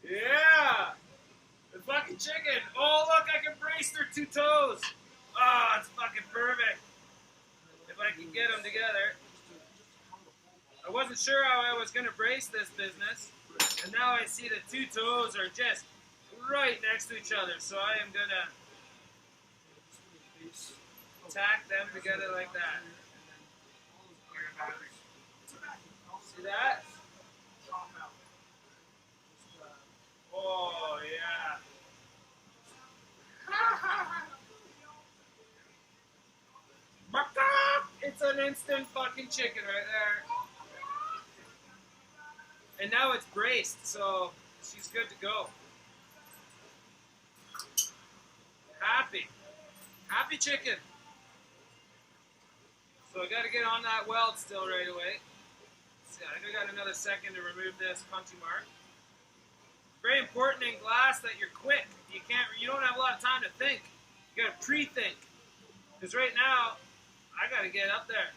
Yeah! The fucking chicken! Oh, look, I can brace their 2 toes! Oh, it's fucking perfect! If I can get them together. I wasn't sure how I was going to brace this business, and now I see the 2 toes are just right next to each other, so I am going to tack them together like that. See that? Oh, yeah. an instant fucking chicken right there. And now it's braced, so she's good to go. Happy. Happy chicken. So I got to get on that weld still right away. See, I think I got another second to remove this punchy mark. Very important in glass that you're quick. You don't have a lot of time to think. You got to pre-think. Because right now, I got to get up there.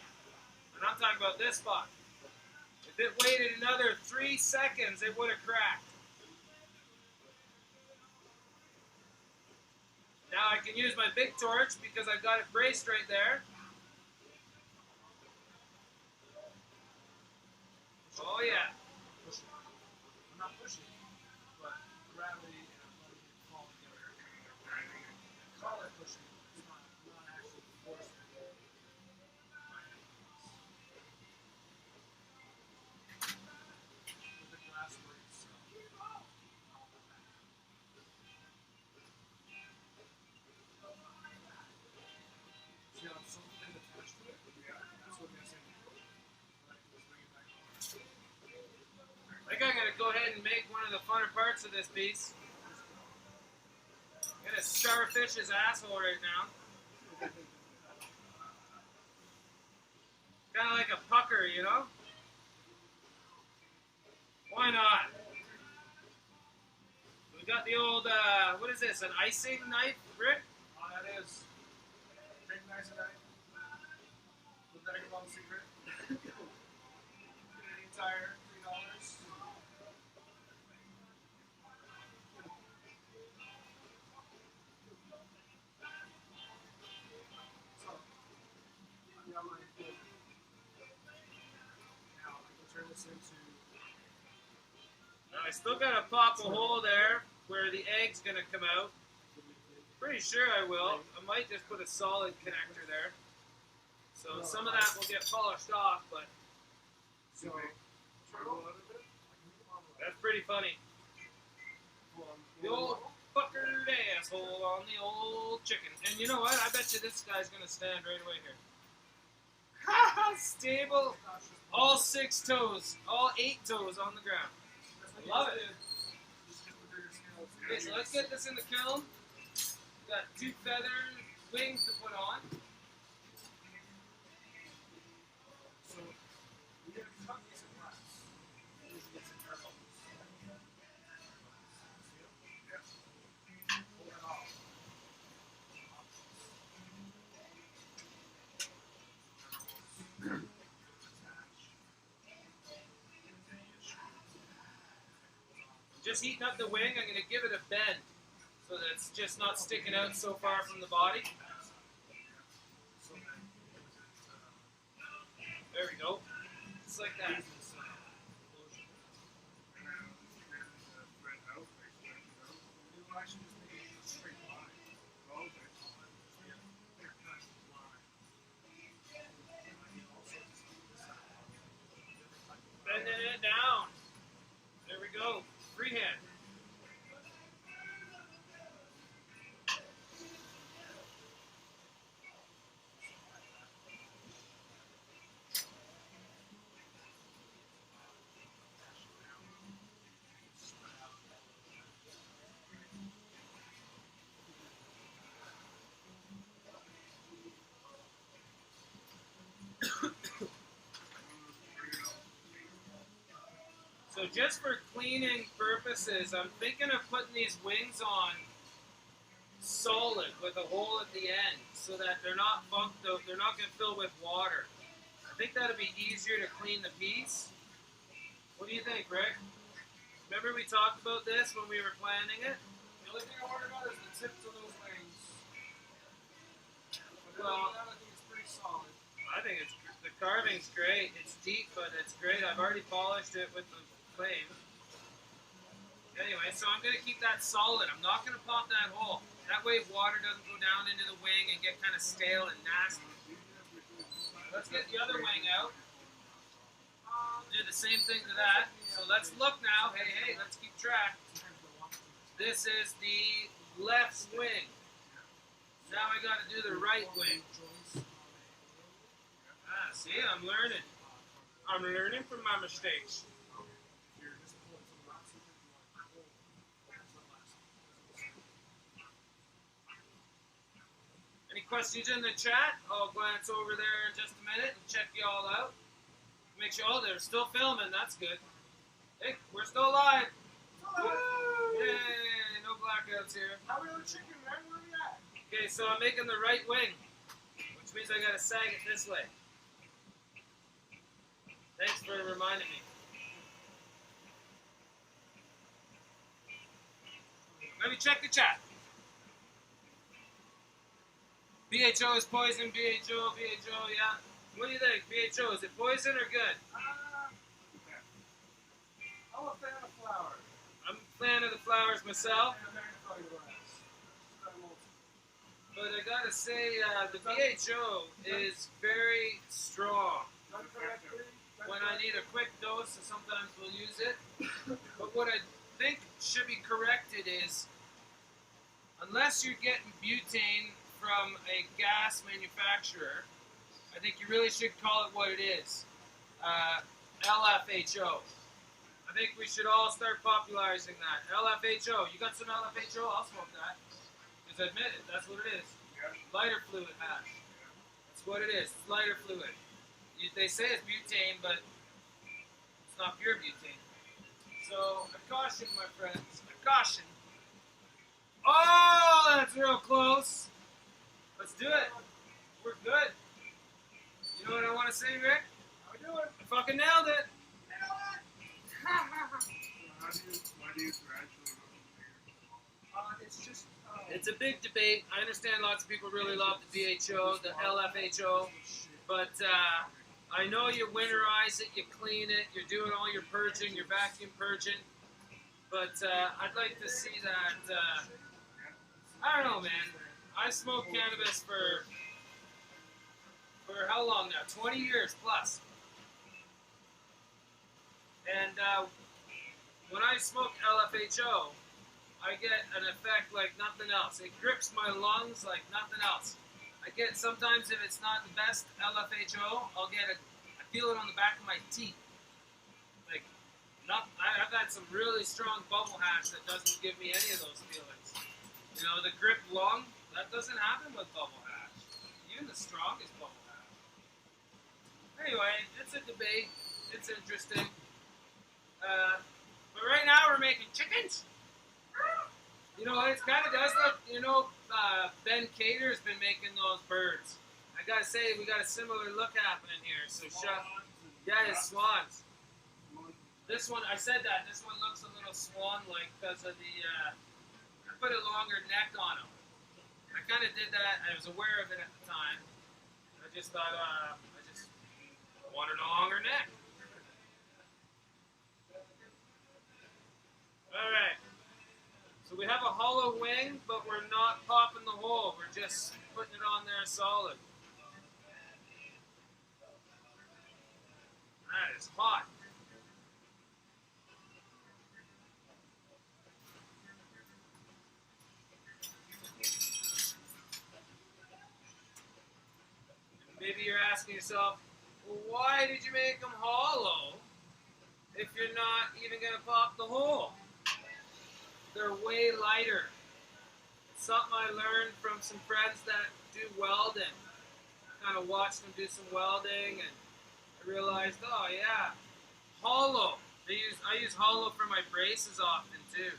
And I'm talking about this spot. If it waited another 3 seconds, it would have cracked. Now I can use my big torch because I've got it braced right there. Oh yeah. Pushing. I'm not pushing, but gravity and I'm letting it fall together. Call it pushing. It's not actually forcing it. With the glass works. See how something attached to it? Yeah. That's what I'm saying. I think I'm going to go ahead and make one of the funner parts of this piece. I'm going to starfish his asshole right now. Kind of like a pucker, you know? Why not? We got the old, what is this, an icing knife, Rick? Oh, that is. Big nice and nice. The Vagabond secret. Canadian Tire, $3. So, I got my now I can turn this into. Now I still got to pop a hole there where the egg's going to come out. Pretty sure I will. I might just put a solid connector there. So some of that will get polished off, but So, that's pretty funny. The old fuckered asshole on the old chicken. And you know what? I bet you this guy's going to stand right away here. Ha! Stable. All 6 toes. All 8 toes on the ground. Love it. Okay, so let's get this in the kiln. Got 2 feather wings to put on. So, we have cut these in glass. These get some purple. Yes. Pull it off. Just heating up the wing, I'm going to give it a bend so that it's just not sticking out so far from the body. There we go. Just like that. Bending it down. There we go. Freehand. So just for cleaning purposes, I'm thinking of putting these wings on solid with a hole at the end so that they're not bumped out, they're not going to fill with water. I think that'll be easier to clean the piece. What do you think, Rick? Remember we talked about this when we were planning it? The only thing I worry about is the tips of those wings. But Well, I think it's pretty solid. I think the carving's great. It's deep, but it's great. I've already polished it with the flame. Anyway, so I'm going to keep that solid. I'm not going to pop that hole. That way water doesn't go down into the wing and get kind of stale and nasty. Let's get the other wing out. Do the same thing to that. So let's look now. Hey, let's keep track. This is the left wing. Now I got to do the right wing. Ah. see, I'm learning. I'm learning from my mistakes. You're just pulling some of that super cool. Any questions in the chat? I'll glance over there in just a minute and check you all out. Make sure, oh, they're still filming. That's good. Hey, we're still live. Woo! Yay! No blackouts here. How are the chicken, man? Where are we at? Okay, so I'm making the right wing, which means I gotta sag it this way. Thanks for reminding me. Let me check the chat. BHO is poison, BHO, yeah. What do you think? BHO, is it poison or good? I'm a fan of flowers. I'm a fan of the flowers myself. And magnifying glass. But I gotta say, the BHO is very strong. When I need a quick dose, sometimes we'll use it. But what I think should be corrected is, unless you're getting butane from a gas manufacturer, I think you really should call it what it is. LFHO. I think we should all start popularizing that. LFHO. You got some LFHO? I'll smoke that. Just admit it. That's what it is. Lighter fluid hash. That's what it is. It's lighter fluid. They say it's butane, but it's not pure butane. So, a caution, my friends. A caution. Oh, that's real close. Let's do it. We're good. You know what I want to say, Rick? How we doing? I fucking nailed it. Why do you gradually go from there? It's just. It's a big debate. I understand lots of people really love the BHO, the LFHO, but I know you winterize it, you clean it, you're doing all your purging, your vacuum purging, but I'd like to see that. I don't know, man. I smoked cannabis for how long now? 20 years plus. And when I smoke LFHO, I get an effect like nothing else. It grips my lungs like nothing else. I get, sometimes if it's not the best LFHO, I'll get I feel it on the back of my teeth. Like, I've had some really strong bubble hash that doesn't give me any of those feelings. You know, the grip lung, that doesn't happen with bubble hash. Even the strongest bubble hash. Anyway, it's a debate. It's interesting. But right now we're making chickens. You know, it kind of does look, you know, Ben Cater's been making those birds. I gotta say, we got a similar look happening here. So, yeah, it's swans. This one, I said that, this one looks a little swan-like because of the, I put a longer neck on him. I kind of did that, I was aware of it at the time. I just thought, I just wanted a longer neck. Alright. So we have a hollow wing, but we're not popping the hole. We're just putting it on there solid. That is hot. Maybe you're asking yourself, well, why did you make them hollow if you're not even going to pop the hole? They're way lighter. It's something I learned from some friends that do welding. I kind of watched them do some welding, and I realized, oh yeah, hollow. I use hollow for my braces often too.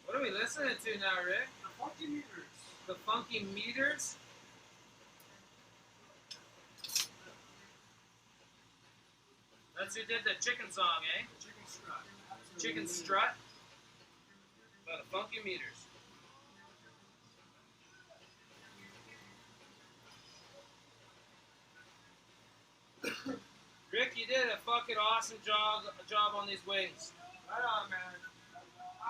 What are we listening to now, Rick? The funky meters. The funky meters? That's who did the chicken song, eh? Chicken strut. Chicken strut? By the funky meters. Rick, you did a fucking awesome job on these wings. Right on, man.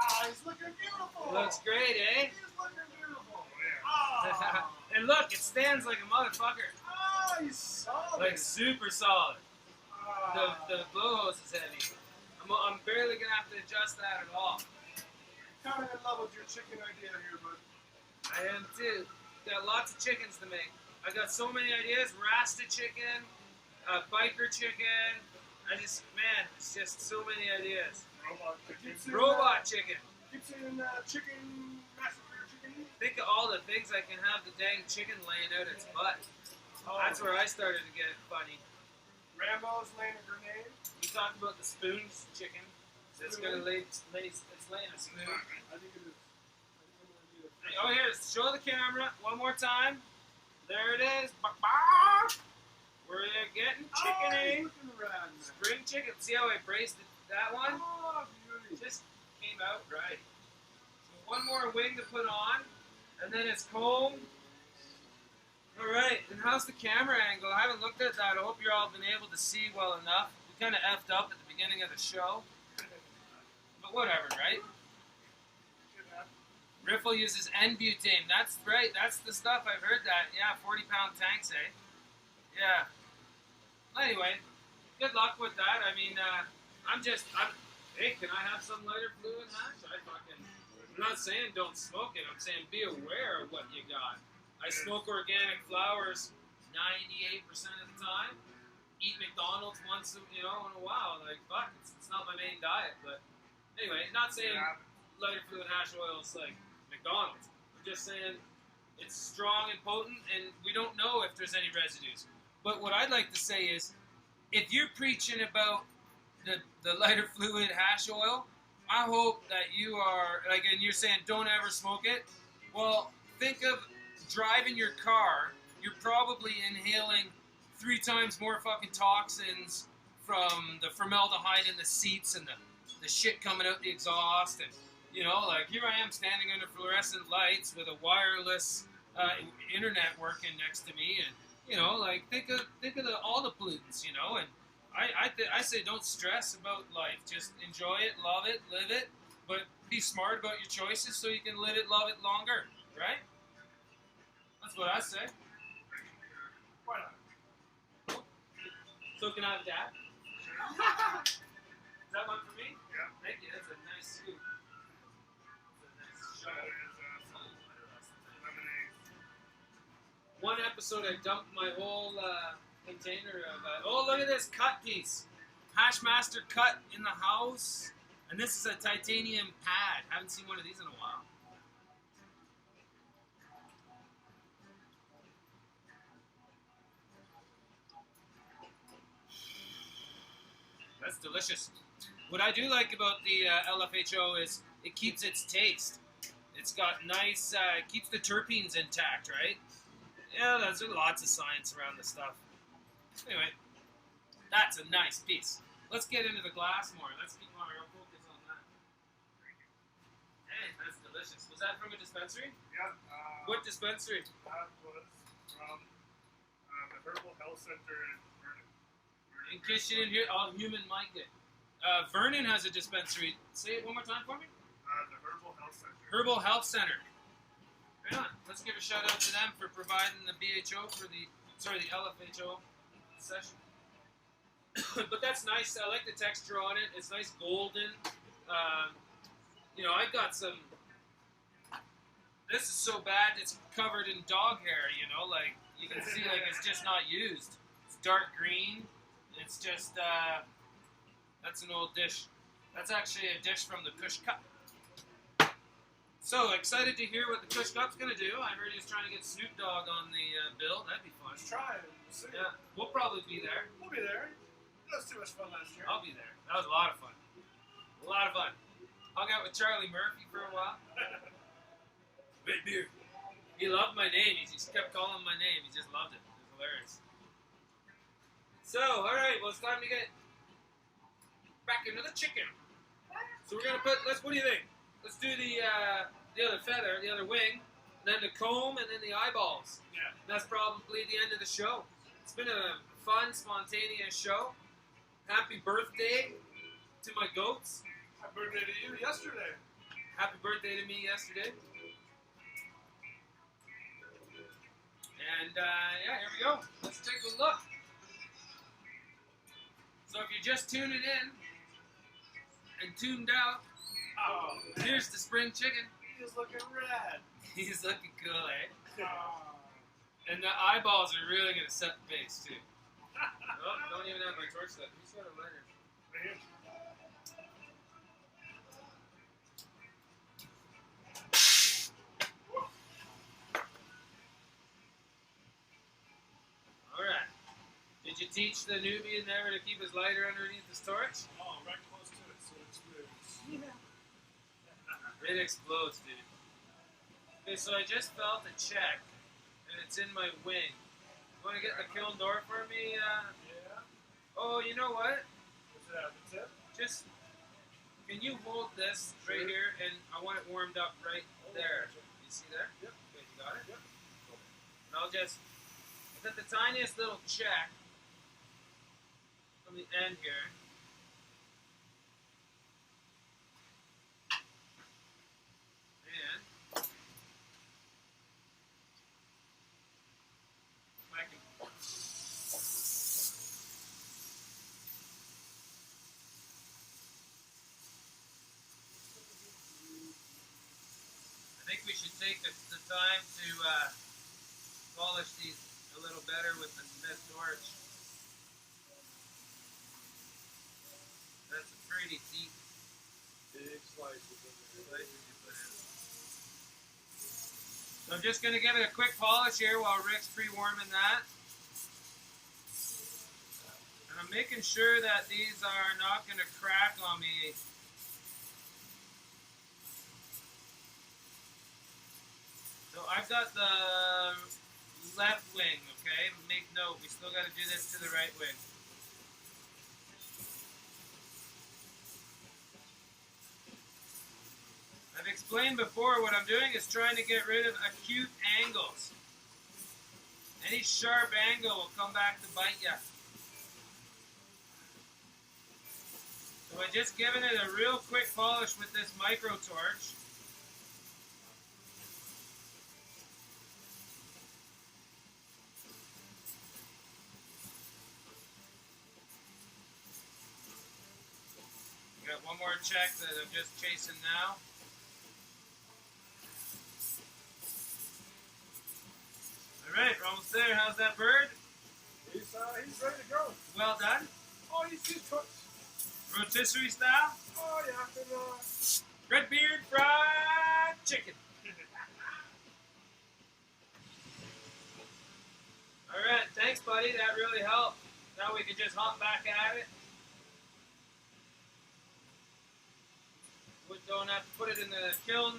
Ah, he's looking beautiful. Looks great, eh? He's looking beautiful. Oh, yeah. Ah, And look, it stands like a motherfucker. ah, he's solid. Like super solid. Ah. The blow hose is heavy. I'm barely gonna have to adjust that at all. Kind of in love with your chicken idea here, but I am too. Got lots of chickens to make. I got so many ideas. Rasta chicken, biker chicken. Man, it's just so many ideas. Robot chicken. Gets in chicken massacre chicken. Think of all the things I can have the dang chicken laying out its butt. Oh, That's where I started to get funny. Rambo's laying a grenade. You talked about the spoons chicken. It's gonna lay it's laying a spoon. I think it is. Oh, here, show the camera one more time. There it is. We're getting chickeny. Oh, looking rad, man. Spring chicken. See how I braced that one? Oh, beauty. Just came out right. So one more wing to put on, and then it's comb. All right, and how's the camera angle? I haven't looked at that. I hope you're all been able to see well enough. We kind of effed up at the beginning of the show, but whatever, right? Riffle uses N-butane. That's right. That's the stuff. I've heard that. Yeah, 40-pound tanks, eh? Yeah. Anyway, good luck with that. I mean, hey, can I have some lighter fluid hash? I'm not saying don't smoke it. I'm saying be aware of what you got. I smoke organic flowers 98% of the time. Eat McDonald's once in a while. Like, fuck, it's not my main diet. But anyway, not saying lighter fluid hash oil is like McDonald's. I'm just saying it's strong and potent, and we don't know if there's any residues. But what I'd like to say is, if you're preaching about the lighter fluid hash oil, I hope that you are, like, and you're saying don't ever smoke it. Well, think of driving your car. You're probably inhaling 3 times more fucking toxins from the formaldehyde in the seats and the shit coming out the exhaust. And, like, here I am standing under fluorescent lights with a wireless internet working next to me, and like, think of all the pollutants, and I say don't stress about life. Just enjoy it, love it, live it, but be smart about your choices so you can live it, love it longer, right? That's what I say. Why not? So can I have that? Is that one for me? Yeah. Thank you. That's a nice scoop. That's a nice shot. One episode, I dumped my whole container of. Oh, look at this cut piece. Hashmaster cut in the house. And this is a titanium pad. Haven't seen one of these in a while. That's delicious. What I do like about the LFHO is it keeps its taste. It's got nice, keeps the terpenes intact, right? Yeah, there's lots of science around this stuff. Anyway, that's a nice piece. Let's get into the glass more. Let's keep our focus on that. Hey, that's delicious. Was that from a dispensary? Yeah. What dispensary? That was from the Herbal Health Center in Vernon. In case you didn't hear, human mic it. Vernon has a dispensary. Say it one more time for me. The Herbal Health Center. Herbal Health Center. Right on. Let's give a shout out to them for providing the BHO for the LFHO session. But that's nice. I like the texture on it. It's nice golden. I got some. This is so bad. It's covered in dog hair. Like you can see, like it's just not used. It's dark green. It's just. That's an old dish. That's actually a dish from the Kush Cup. So excited to hear what the Kush Cup's gonna do. I heard he's trying to get Snoop Dogg on the bill. That'd be fun. Let's try it. We'll see. Yeah, we'll probably be there. We'll be there. That was too much fun last year. I'll be there. That was a lot of fun. A lot of fun. Hung out with Charlie Murphy for a while. Redbeard. He loved my name. He just kept calling my name. He just loved it. It was hilarious. So, all right. Well, it's time to get back into the chicken. So we're gonna put. What do you think? Let's do the other feather, the other wing, then the comb, and then the eyeballs. Yeah. That's probably the end of the show. It's been a fun, spontaneous show. Happy birthday to my goats. Happy birthday to you yesterday. Happy birthday to me yesterday. And And yeah, here we go. Let's take a look. So if you're just tuning in and tuned out, Oh, man. here's the spring chicken. He's looking red. He's looking cool, eh? Oh. And the eyeballs are really gonna set the pace too. Oh, don't even have my torch left. Who's got a lighter? Right here. Alright. Did you teach the newbie never to keep his lighter underneath his torch? Oh, right close to it, so it explodes. It explodes, dude. Okay, so I just felt a check, and it's in my wing. You want to get the kiln door for me? Yeah. Oh, you know what? What's that? The tip? Just, can you hold this right Sure. here, and I want it warmed up right there. Gotcha. You see there? Yep. Okay, you got it? Yep. And I'll just put the tiniest little check on the end here. And I can I think we should take the time to polish these a little better with the Smith torch. That's a pretty deep Big slices in there. slice you put in. So I'm just going to give it a quick polish here while Rick's pre-warming that. And I'm making sure that these are not going to crack on me. So I've got the left wing, okay? Make note, we still got to do this to the right wing. I've explained before what I'm doing is trying to get rid of acute angles. Any sharp angle will come back to bite you. So I'm just giving it a real quick polish with this micro torch. Got one more check that I'm just chasing now. Alright, we're almost there. How's that bird? He's ready to go. Well done. Oh, he's touched. Rotisserie style. Oh, yeah. Been, Redbeard fried chicken. Alright, thanks buddy. That really helped. Now we can just hop back at it. We don't have to put it in the kiln.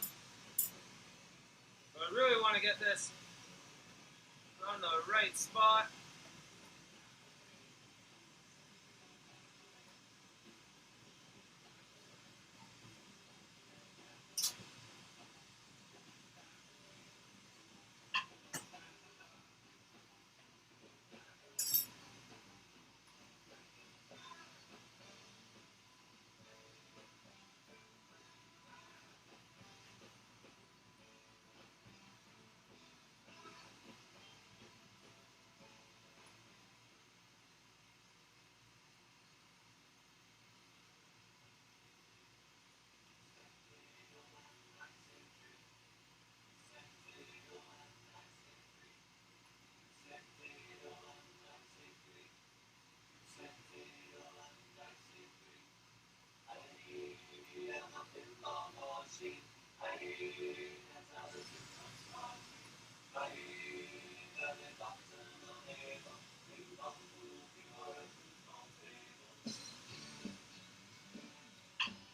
But I really want to get this on the right spot.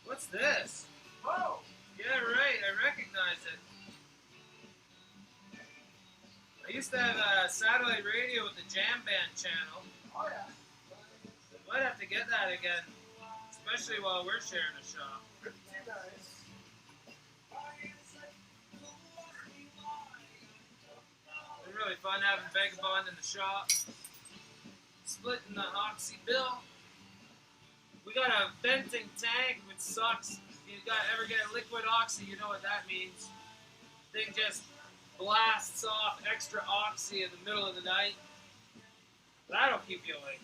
What's this? oh, Yeah, right. I recognize it. I used to have a satellite radio with the jam band channel. oh, yeah. Might have to get that again, especially while we're sharing a shop. Pretty nice. It's been really fun having Vagabond in the shop. Splitting the oxy bill. We got a venting tank, which sucks. If you ever get liquid oxy, you know what that means. Thing just blasts off extra oxy in the middle of the night. That'll keep you awake.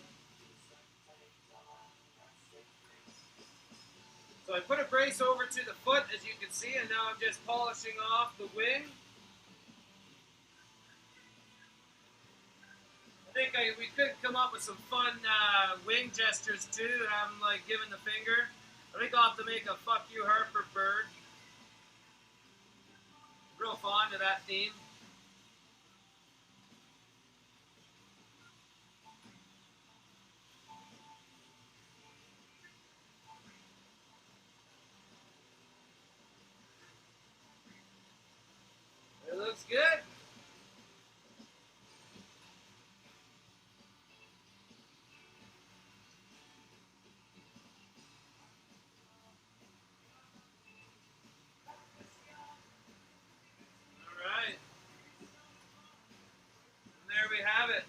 So I put a brace over to the foot, as you can see, and now I'm just polishing off the wing. I think we could come up with some fun wing gestures too. Have them like giving the finger. I think I'll have to make a "fuck you, Harper" bird. Real fond of that theme. It looks good. We have it.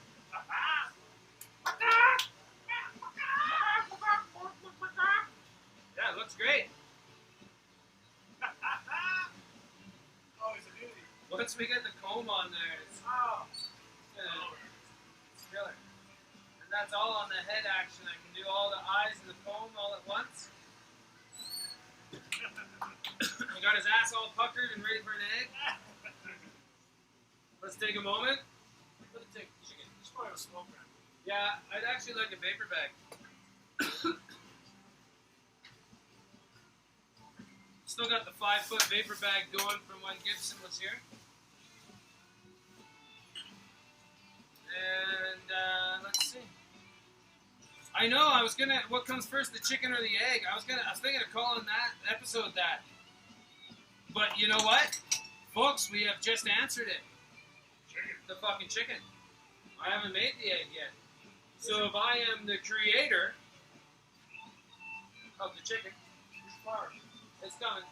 Yeah, it looks great. Oh, he's a beauty. Once we get the comb on there, it's killer. And that's all on the head action. I can do all the eyes and the comb all at once. I got his ass all puckered and ready for an egg. Let's take a moment. Let's take chicken. Just probably a smoke man. Yeah, I'd actually like a vapor bag. Still got the 5-foot vapor bag going from when Gibson was here. And let's see. I know I was gonna. What comes first, the chicken or the egg? I was thinking of calling that episode that. But you know what, folks? We have just answered it. Chicken. The fucking chicken. I haven't made the egg yet. So if I am the creator of the chicken, Where's flour? it's coming.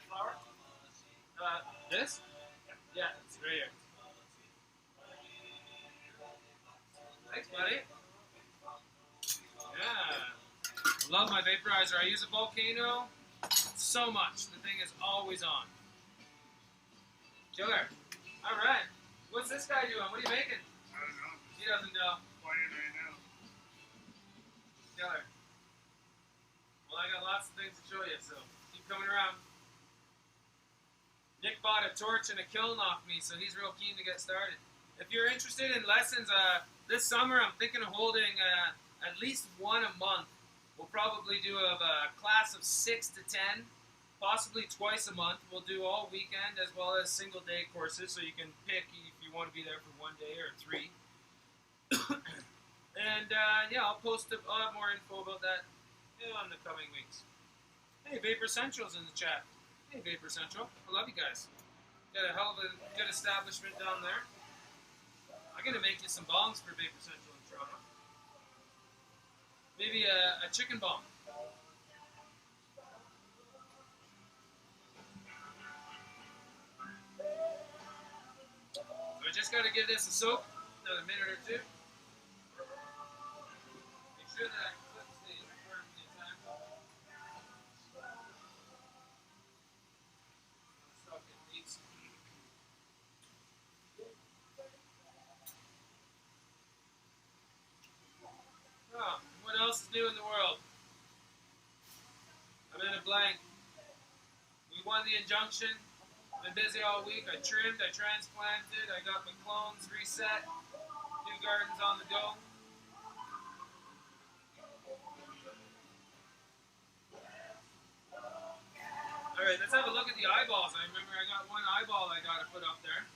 Flour? This? Yeah, it's right here. Thanks, buddy. Yeah. Love my vaporizer. I use a Volcano so much. The thing is always on. Killer. All right. What's this guy doing? What are you making? I don't know. He doesn't know. Playing right now. Killer. Well, I got lots of things to show you, so keep coming around. Nick bought a torch and a kiln off me, so he's real keen to get started. If you're interested in lessons, this summer I'm thinking of holding at least one a month. We'll probably do a class of 6 to 10, possibly twice a month. We'll do all weekend as well as single day courses, so you can pick if you want to be there for 1 day or 3. And yeah, I'll have more info about that in the coming weeks. Hey, Vapor Central's in the chat. Hey, Vapor Central. I love you guys. Got a hell of a good establishment down there. I'm going to make you some bombs for Vapor Central in Toronto. Maybe a chicken bomb. So I just got to give this a soak, another minute or two. Make sure that I clip the perfectly in time. Stuff it needs. Oh, what else is new in the world? I'm in a blank. We won the injunction. Been busy all week. I trimmed, I transplanted, I got my clones reset. New gardens on the go. Alright, let's have a look at the eyeballs. I remember I got one eyeball I got to put up there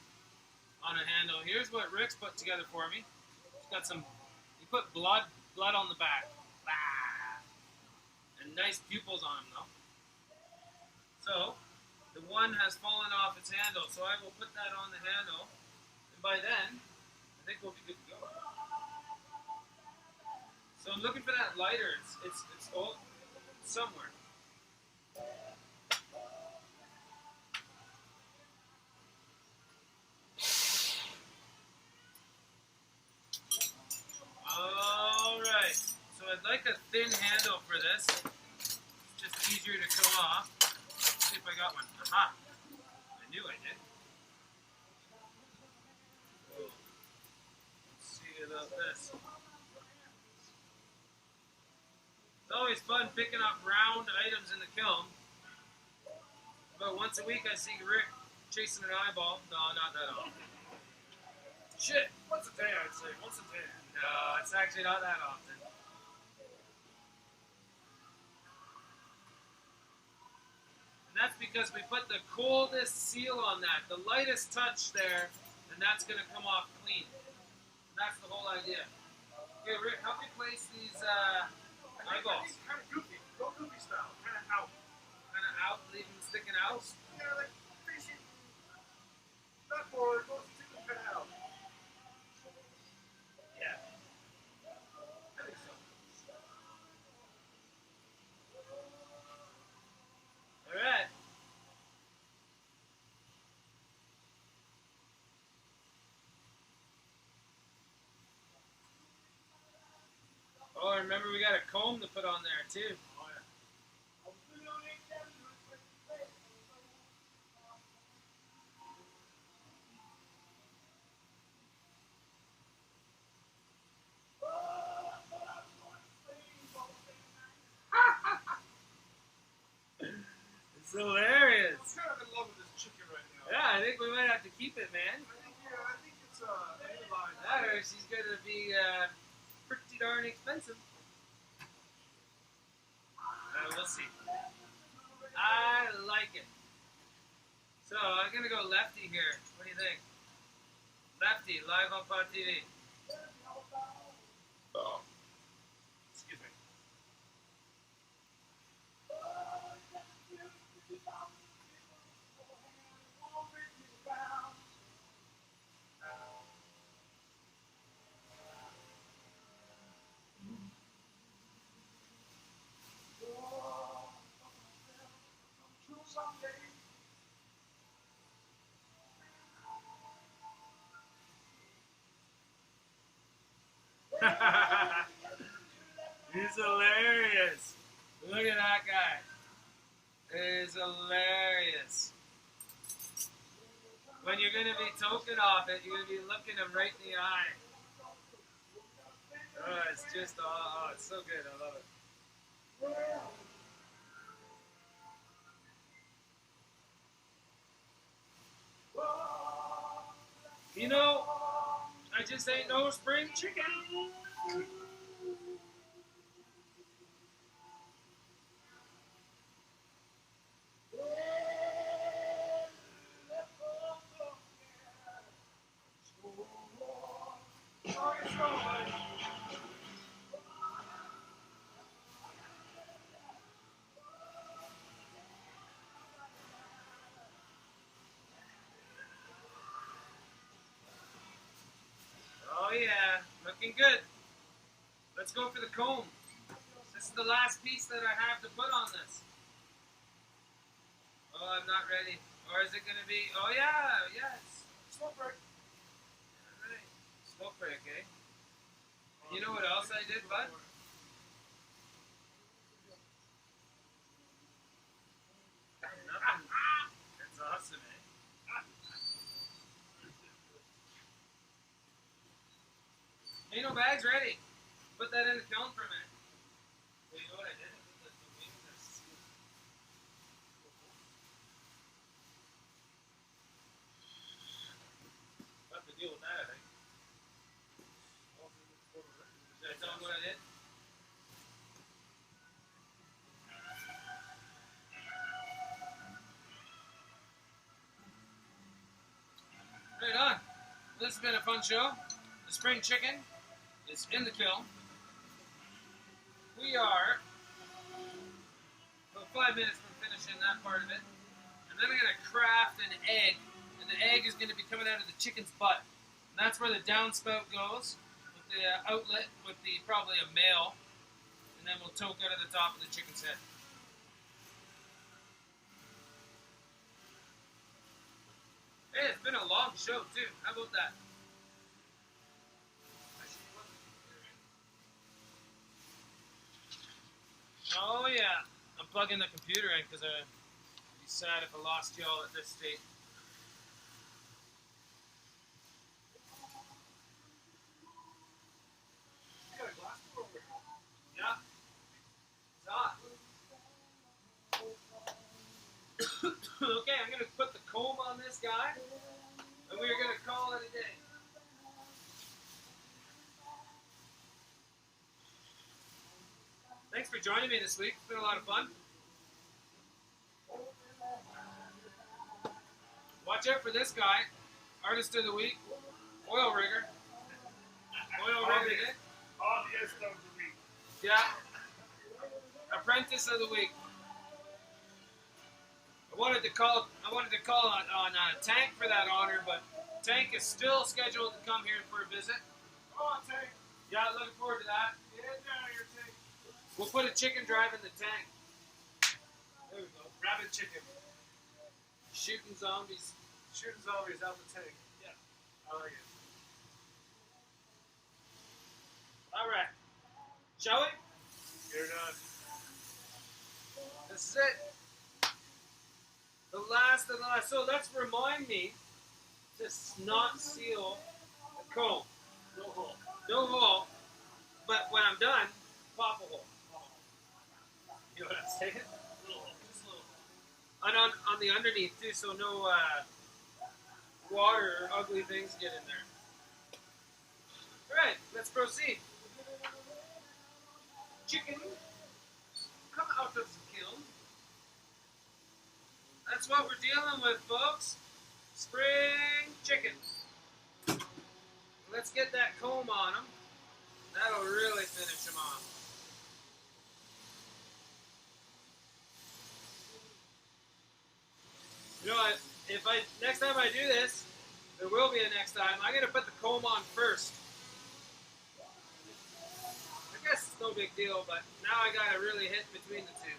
on a handle. Here's what Rick's put together for me. He's got some, he put blood on the back. Ah. And nice pupils on him though. So, the one has fallen off its handle, so I will put that on the handle, and by then, I think we'll be good to go. So I'm looking for that lighter. It's old somewhere. All right. So I'd like a thin handle for this. It's just easier to come off. See if I got one. Aha! I knew I did. process. It's always fun picking up round items in the kiln. About once a week I see Rick chasing an eyeball. No, not that often. Shit! Once a day, I'd say. Once a day. No, it's actually not that often. And that's because we put the coldest seal on that, the lightest touch there, and that's going to come off clean. That's the whole idea. Okay, Rick, help me place these eyeballs. Kind of goofy. Go goofy style. Kind of out. Kind of out, leave them sticking out. Yeah, like facing. Not forward. Go sticking kind of out. Yeah. I think so. All right. Oh, remember we got a comb to put on there too. Oh, yeah. It's hilarious. I'm kind of in love with this chicken right now. Yeah, I think we might have to keep it, man. I think it's a new line. That or she's gonna be pretty darn expensive. We'll see. I like it. So I'm gonna go lefty here. What do you think? Lefty, live on Pod TV. Oh. Excuse me. He's hilarious. Look at that guy. He's hilarious. When you're going to be token off it, you're going to be looking him right in the eye. Oh, it's just, oh, it's so good. I love it. You know, I just ain't no spring chicken. Oh yeah, looking good. Let's go for the comb. This is the last piece that I have to put on this. Oh, I'm not ready. Or is it going to be... Oh yeah, yes. Smoke break. Alright. Smoke break, eh? And you know what else I did, bud? Nothing. That's awesome, eh? Ain't no bags ready. Put that in the kiln for a minute. Well, you know what I did? I put the wings in a seal. Got to deal with that, I think. Did I tell them what I did? Right on. This has been a fun show. The spring chicken is in the kiln. We are about 5 minutes from finishing that part of it. And then I'm going to craft an egg. And the egg is going to be coming out of the chicken's butt. And that's where the downspout goes. With the outlet, with the probably a male. And then we'll toke out of the top of the chicken's head. Hey, it's been a long show too. How about that? Oh yeah, I'm plugging the computer in because I'd be sad if I lost y'all at this state. for joining me this week. It's been a lot of fun. Watch out for this guy, artist of the week, oil rigger. Oil rigger, Obvious of the week. yeah. Apprentice of the week. I wanted to call on Tank for that honor, but Tank is still scheduled to come here for a visit. Come on, Tank. Yeah, looking forward to that. Get down here, Tank. We'll put a chicken drive in the tank. There we go. Rabbit chicken. Shooting zombies. Shooting zombies out the tank. Yeah. I like it. All right. Shall we? You're done. This is it. The last of the last. So let's remind me to not seal the comb. No hole. No hole. But when I'm done, pop a hole. You know what I'm saying? Little hole. Just a little hole. And on the underneath too, so no water or ugly things get in there. All right, let's proceed. Chicken, come out of the kiln. That's what we're dealing with, folks. Spring chickens. Let's get that comb on them. That'll really finish them off. You know, if next time I do this, there will be a next time. I'm gonna put the comb on first. I guess it's no big deal, but now I gotta really hit between the two.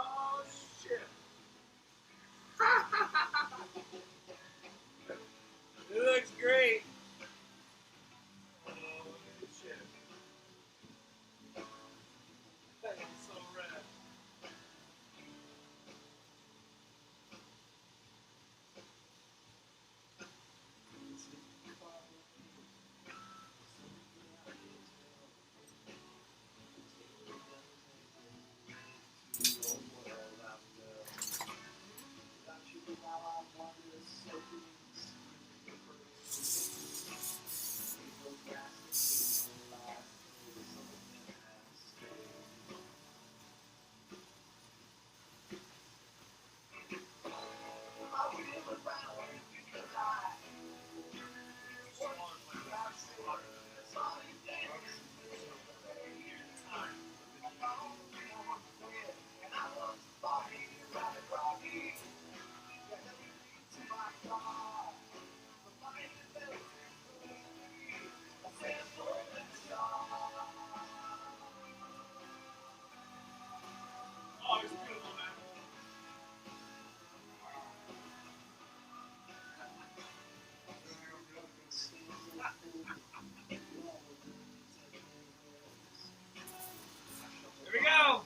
Oh, shit. It looks great. Oh, shit. That is so rad. Oh, it's beautiful, man. Here we go.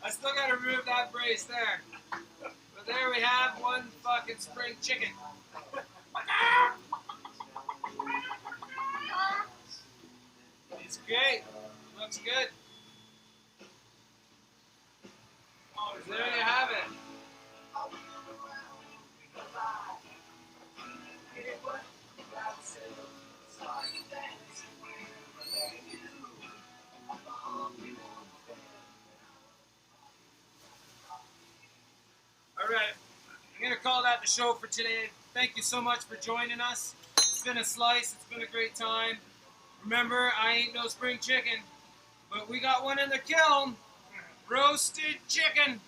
I still gotta remove that brace there. But there we have one fucking spring chicken. It's great. Looks good. Oh, There you have it. All right. I'm going to call that the show for today. Thank you so much for joining us. It's It's been a slice. It's been a great time. Remember, I ain't no spring chicken, but we got one in the kiln. Roasted chicken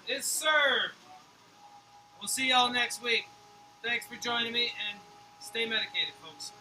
is served. We'll see y'all next week. Thanks for joining me, and stay medicated, folks.